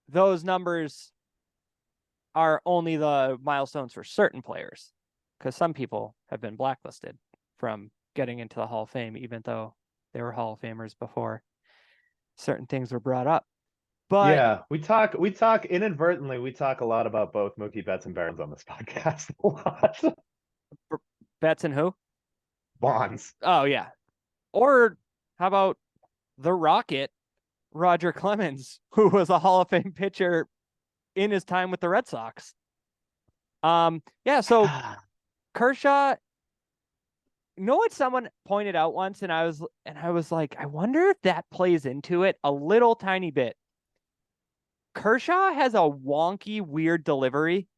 those numbers are only the milestones for certain players, because some people have been blacklisted from getting into the Hall of Fame, even though they were Hall of Famers before certain things were brought up. But Yeah, we talk inadvertently. We talk a lot about both Mookie Betts and Barons on this podcast. A lot. Betts and who? Bonds. Oh yeah. Or how about the Rocket, Roger Clemens, who was a Hall of Fame pitcher in his time with the Red Sox. Yeah, so Kershaw, what someone pointed out once, and I was like, I wonder if that plays into it a little tiny bit. Kershaw has a wonky, weird delivery.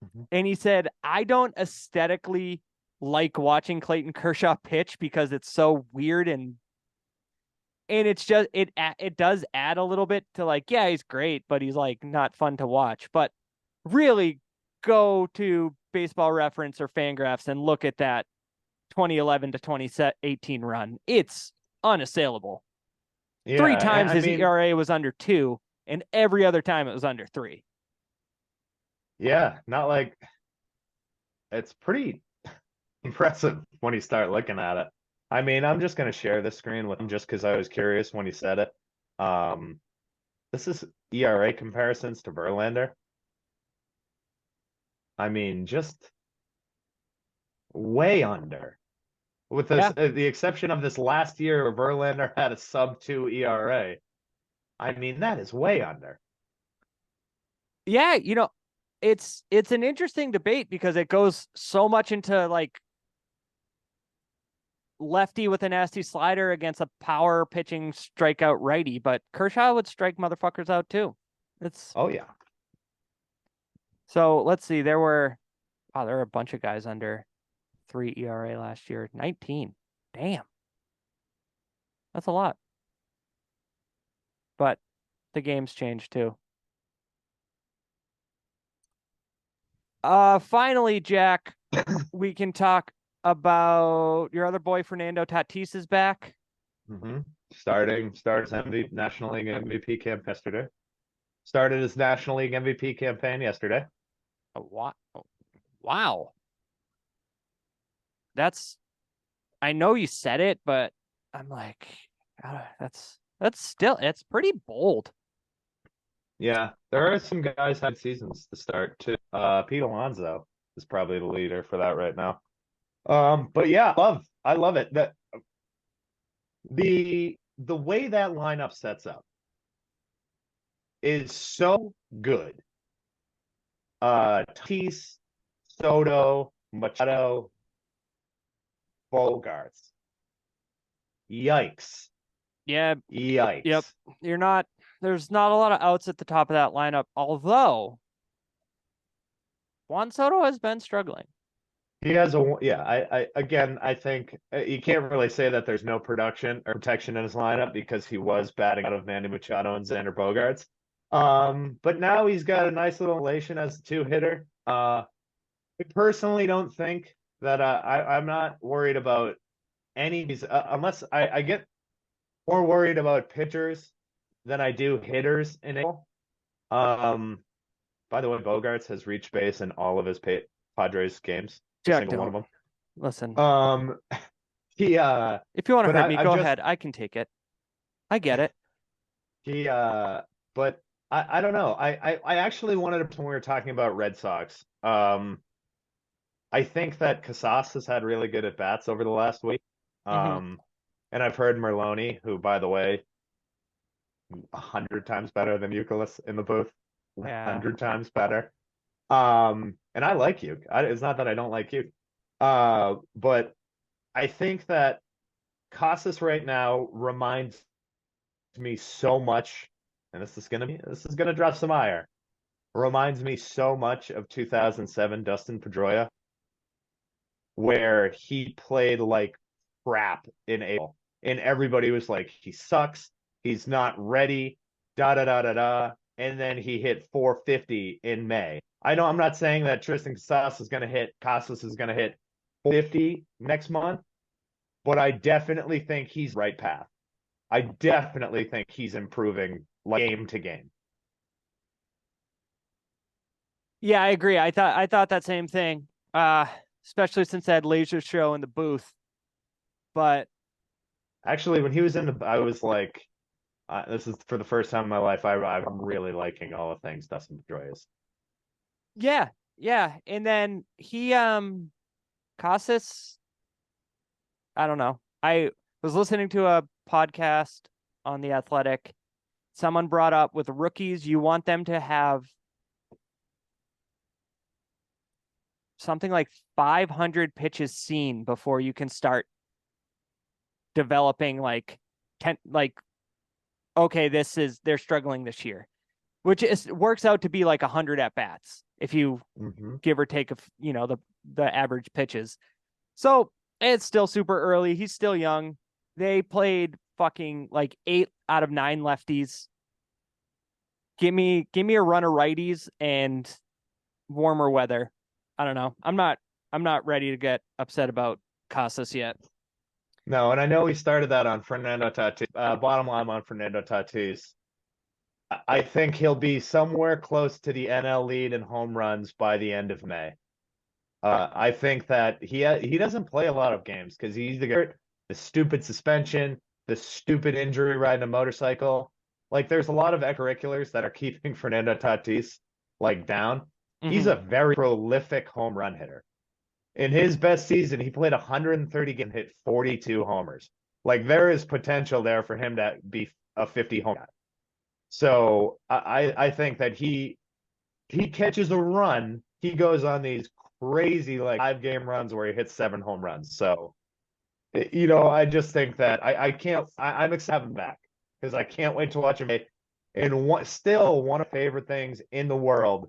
Mhm. And he said, I don't aesthetically like watching Clayton Kershaw pitch because it's so weird, and it's just, it does add a little bit to, like, yeah, he's great, but he's like not fun to watch. But really go to Baseball Reference or Fangraphs and look at that 2011 to 2018 run. It's unassailable. Three Yeah, times I his mean, ERA was under 2, and every other time it was under 3. yeah, not like it's pretty impressive when you start looking at it. I mean, I'm just gonna share this screen with him just because I was curious when he said it. Um, this is ERA comparisons to Verlander. I mean, just way under. With this, Yeah. the exception of this last year where Verlander had a sub 2 ERA. I mean, that is way under. Yeah, it's an interesting debate because it goes so much into like lefty with a nasty slider against a power pitching strikeout righty, but Kershaw would strike motherfuckers out too. It's Oh yeah. So let's see. There were a bunch of guys under 3 ERA last year. 19. Damn. That's a lot. But the game's changed too. Finally, Jack, we can talk about your other boy, Fernando Tatis is back. Mm-hmm. Starts MVP National League MVP camp yesterday. Started his National League MVP campaign yesterday. Wow. Wow. That's, I know you said it, but I'm like, it's pretty bold. Yeah, there are some guys had seasons to start too. Pete Alonso is probably the leader for that right now. But yeah, I love it. The way that lineup sets up is so good. Tatis, Soto, Machado, Bogarts. Yikes. Yeah. Yep. Yikes. There's not a lot of outs at the top of that lineup, although Juan Soto has been struggling. He has yeah. I think you can't really say that there's no production or protection in his lineup because he was batting out of Manny Machado and Xander Bogaerts. But now he's got a nice little relation as a two hitter. I personally don't think that I'm not worried about any of these unless I get more worried about pitchers than I do hitters in it. Um, by the way, Bogarts has reached base in all of his Padres games, every Jack, single one of don't them. listen. He If you want to but hurt me, I'm go just ahead. I can take it. I get it. he but I don't know. I actually wanted to when we were talking about Red Sox. I think that Casas has had really good at bats over the last week. Hmm. And I've heard Merloni, who by the way, 100 times better than Euclid in the booth. Yeah. 100 times better. And I like you. It's not that I don't like you. But I think that Casas right now reminds me so much, and this is gonna drop some ire. Reminds me so much of 2007 Dustin Pedroia, where he played like crap in April, and everybody was like, he sucks, he's not ready, da da da da da, and then he hit 450 in May. I'm not saying that Tristan Casas is gonna hit 50 next month, but I definitely think he's right path. I definitely think he's improving like game to game. Yeah, I agree. I thought that same thing. Especially since that laser show in the booth. But Actually, when he was in I was like, this is for the first time in my life. I'm really liking all the things Dustin Pedroia is. yeah, yeah. And then Casas, I don't know. I was listening to a podcast on The Athletic. Someone brought up with rookies, you want them to have something like 500 pitches seen before you can start developing like 10, like, okay, they're struggling this year, which is works out to be like 100 at bats if you Mm-hmm. give or take the average pitches. So it's still super early. He's still young. They played fucking like 8 out of 9 lefties. Give me a run of righties and warmer weather. I don't know. I'm not ready to get upset about Casas yet. No, and I know we started that on Fernando Tatis. Bottom line on Fernando Tatis, I think he'll be somewhere close to the NL lead in home runs by the end of May. I think that he doesn't play a lot of games because he's the stupid suspension, the stupid injury riding a motorcycle. Like there's a lot of extracurriculars that are keeping Fernando Tatis like down. He's Mm-hmm. a very prolific home run hitter. In his best season, he played 130 games, hit 42 homers. Like there is potential there for him to be a 50 home guy. So I think that he catches a run, he goes on these crazy like 5 game runs where he hits 7 home runs. So I just think that I'm excited to have him back because I can't wait to watch him. And still one of my favorite things in the world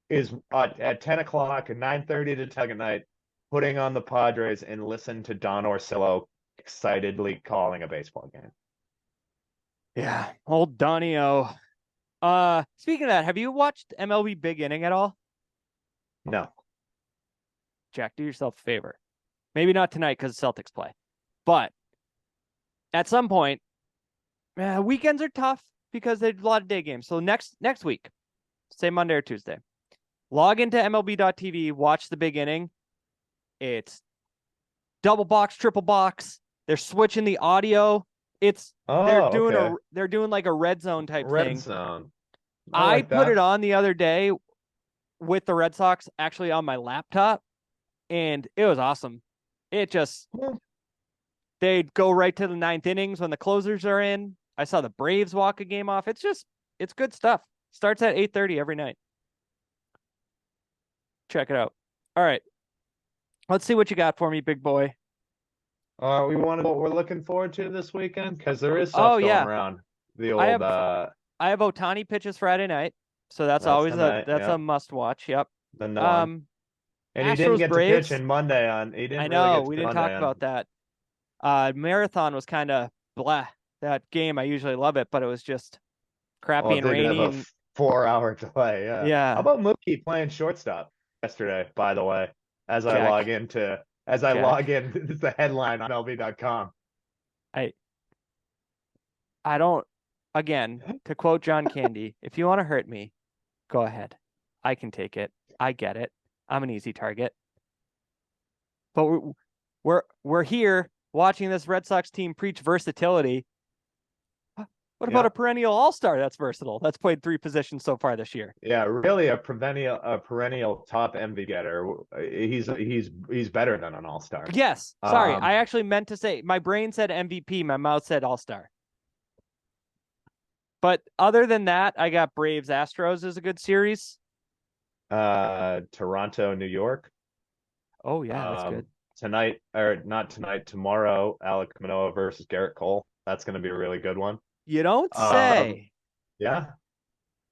is at 10 o'clock and 9:30 to 10 at night, putting on the Padres and listen to Don Orsillo excitedly calling a baseball game. Yeah, old Donnie O. Speaking of that, have you watched MLB Big Inning at all? No. Jack, do yourself a favor. Maybe not tonight because Celtics play, but at some point, weekends are tough because there's a lot of day games. So next week, say Monday or Tuesday, log into MLB.tv, watch the big inning. It's double box, triple box. They're switching the audio. They're doing like a red zone type Red thing. zone. I like put that. it on the other day with the Red Sox actually on my laptop, and it was awesome. They'd go right to the ninth innings when the closers are in. I saw the Braves walk a game off. It's good stuff. Starts at 8:30 every night. Check it out. All right. Let's see what you got for me, big boy. We want what we're looking forward to this weekend because there is stuff going around. The old I have Ohtani pitches Friday night, so that's always a must watch. Yep. The norm. And he didn't get to pitch in Monday on. He didn't. I know really get to we didn't talk about that. Marathon was kind of blah. That game, I usually love it, but it was just crappy and rainy. Have a 4-hour delay. Yeah. Yeah. How about Mookie playing shortstop yesterday? By the way, as I log in, this is the headline on MLB.com. I don't. Again, to quote John Candy, if you want to hurt me, go ahead. I can take it. I get it. I'm an easy target. But we're here watching this Red Sox team preach versatility. What about a perennial all-star that's versatile? That's played 3 positions so far this year. Yeah, really a perennial top MVP getter. He's better than an all-star. Yes. Sorry, I actually meant to say my brain said MVP, my mouth said all-star. But other than that, I got Braves Astros is a good series. Toronto, New York. Oh yeah, that's good. Tonight, or not tonight, tomorrow, Alek Manoah versus Garrett Cole. That's going to be a really good one. You don't say. Yeah.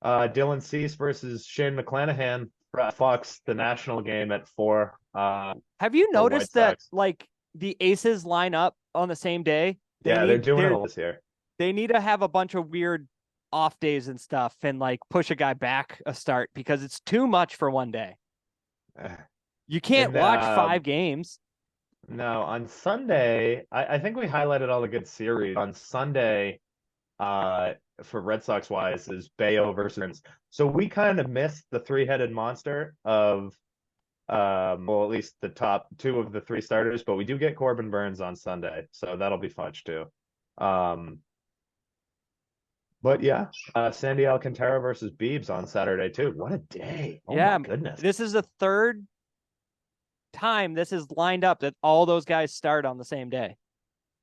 Dylan Cease versus Shane McClanahan, Fox, the national game at 4. Have you noticed that like the aces line up on the same day? They're doing it this year. They need to have a bunch of weird off days and stuff and like push a guy back a start because it's too much for one day. You can't watch 5 games. No, on Sunday, I think we highlighted all the good series. On Sunday, for Red Sox wise, is Bayo versus. So we kind of missed the 3-headed monster of, at least the top 2 of the 3 starters, but we do get Corbin Burns on Sunday, so that'll be fun too. But yeah, Sandy Alcantara versus Biebs on Saturday too. What a day! Oh my goodness, this is the 3rd time this is lined up that all those guys start on the same day.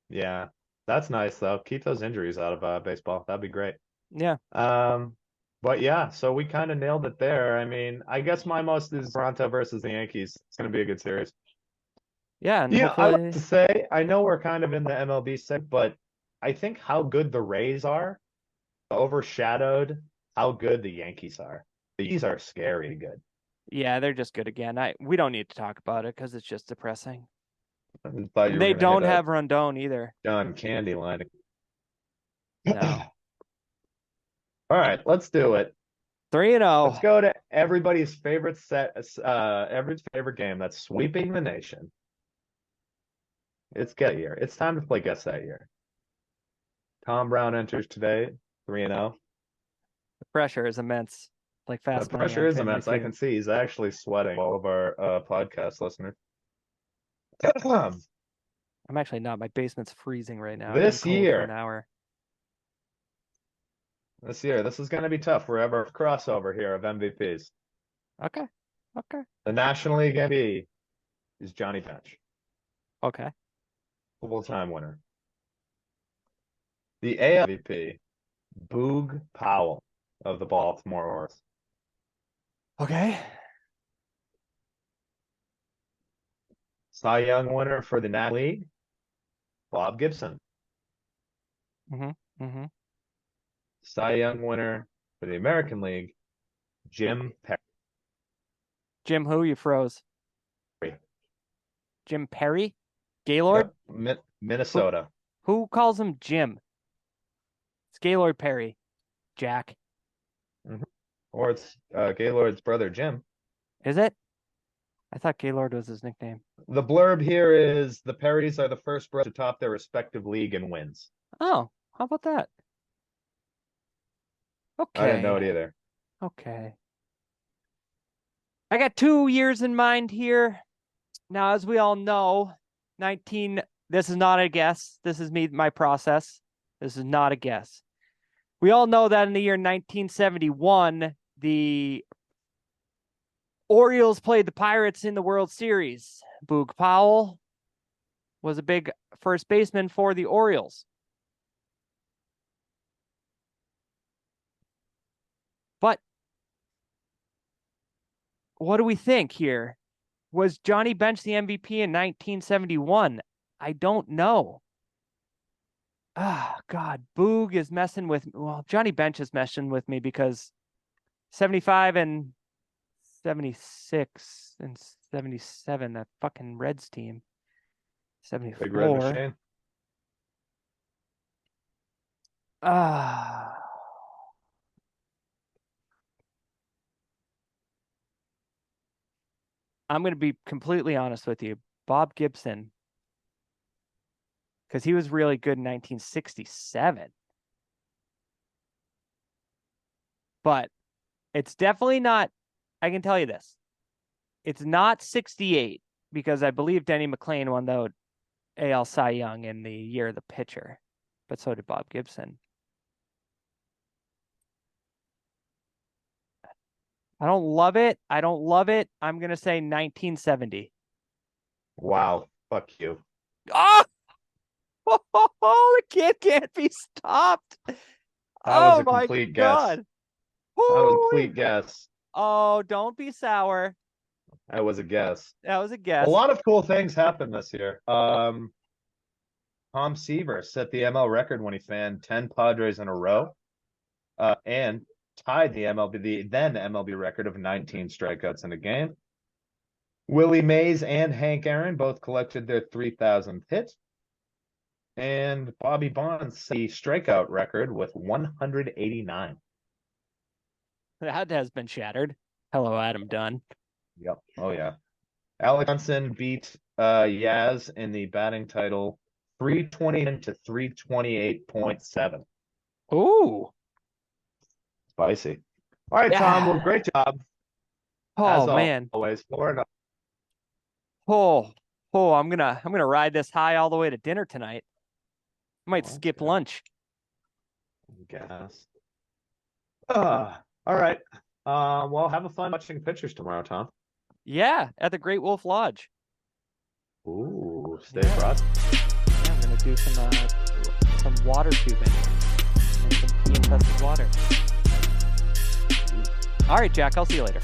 Yeah, that's nice though. Keep those injuries out of baseball. That'd be great. Yeah. But yeah, so we kind of nailed it there. I mean, I guess my most is Toronto versus the Yankees. It's going to be a good series. Yeah, and I like to say, I know we're kind of in the MLB set, but I think how good the Rays are overshadowed how good the Yankees are. The Yankees are scary good. Yeah, they're just good again. We don't need to talk about it because it's just depressing. They don't have Rondon either. John Candy line. No. All right, let's do it. 3-0. Let's go to everybody's favorite everybody's favorite game that's sweeping the nation. It's Get Year. It's time to play Guess That Year. Tom Brown enters today, 3-0. The pressure is immense. Like fast. The pressure is immense. I can see he's actually sweating. All of our podcast listeners. I'm actually not. My basement's freezing right now. This year, for an hour. This is going to be tough. We're ever crossover here of MVPs. Okay. The National League MVP is Johnny Bench. Okay. Full-time winner. The AL MVP, Boog Powell of the Baltimore Orioles. Okay. Cy Young winner for the National League, Bob Gibson. Cy Young winner for the American League, Jim Perry. Jim who? You froze. Jim Perry? Gaylord? Yep. Minnesota. Who calls him Jim? It's Gaylord Perry. Jack. Or it's Gaylord's brother, Jim. Is it? I thought Gaylord was his nickname. The blurb here is the Perrys are the first bros to top their respective league and wins. Oh, how about that? I didn't know it Okay. either. Okay. I got 2 years in mind here. Now, as we all know, this is not a guess. This is my process. This is not a guess. We all know that in the year 1971, the Orioles played the Pirates in the World Series. Boog Powell was a big first baseman for the Orioles. But what do we think here? Was Johnny Bench the MVP in 1971? I don't know. Ah, God, Boog is messing with, well, Johnny Bench is messing with me because 75 and 76 and 77, that fucking Reds team. Big red 74. machine. Ah. I'm going to be completely honest with you. Bob Gibson, because he was really good in 1967. But it's definitely not, I can tell you this. It's not 68 because I believe Denny McClain won the AL Cy Young in the year of the pitcher, but so did Bob Gibson. I don't love it. I don't love it. I'm going to say 1970. Wow. Fuck you. Oh! The kid can't be stopped. That Oh was a my complete guess. God. That was a Holy- complete guess. Oh, don't be sour. That was a guess. That was a A guess. lot of cool things happened this year. Tom Seaver set the ML record when he fanned 10 Padres in a row, and tied the then MLB record of 19 strikeouts in a game. Willie Mays and Hank Aaron both collected their 3,000th hit. And Bobby Bonds set the strikeout record with 189. That has been shattered. Hello, Adam Dunn. Yep. Oh, yeah. Alex Jansen beat Yaz in the batting title 329 to 328.7. Ooh. Spicy. All right, Tom. Well, great job. Oh man. Always 4-0. Oh, I'm gonna ride this high all the way to dinner tonight. I might skip lunch. Gas. All right. Well, have a fun watching pictures tomorrow, Tom. Yeah, at the Great Wolf Lodge. Ooh, stay Yeah. frosty. Yeah, I'm gonna do some water tubing and some pea-infested water. All right, Jack. I'll see you later.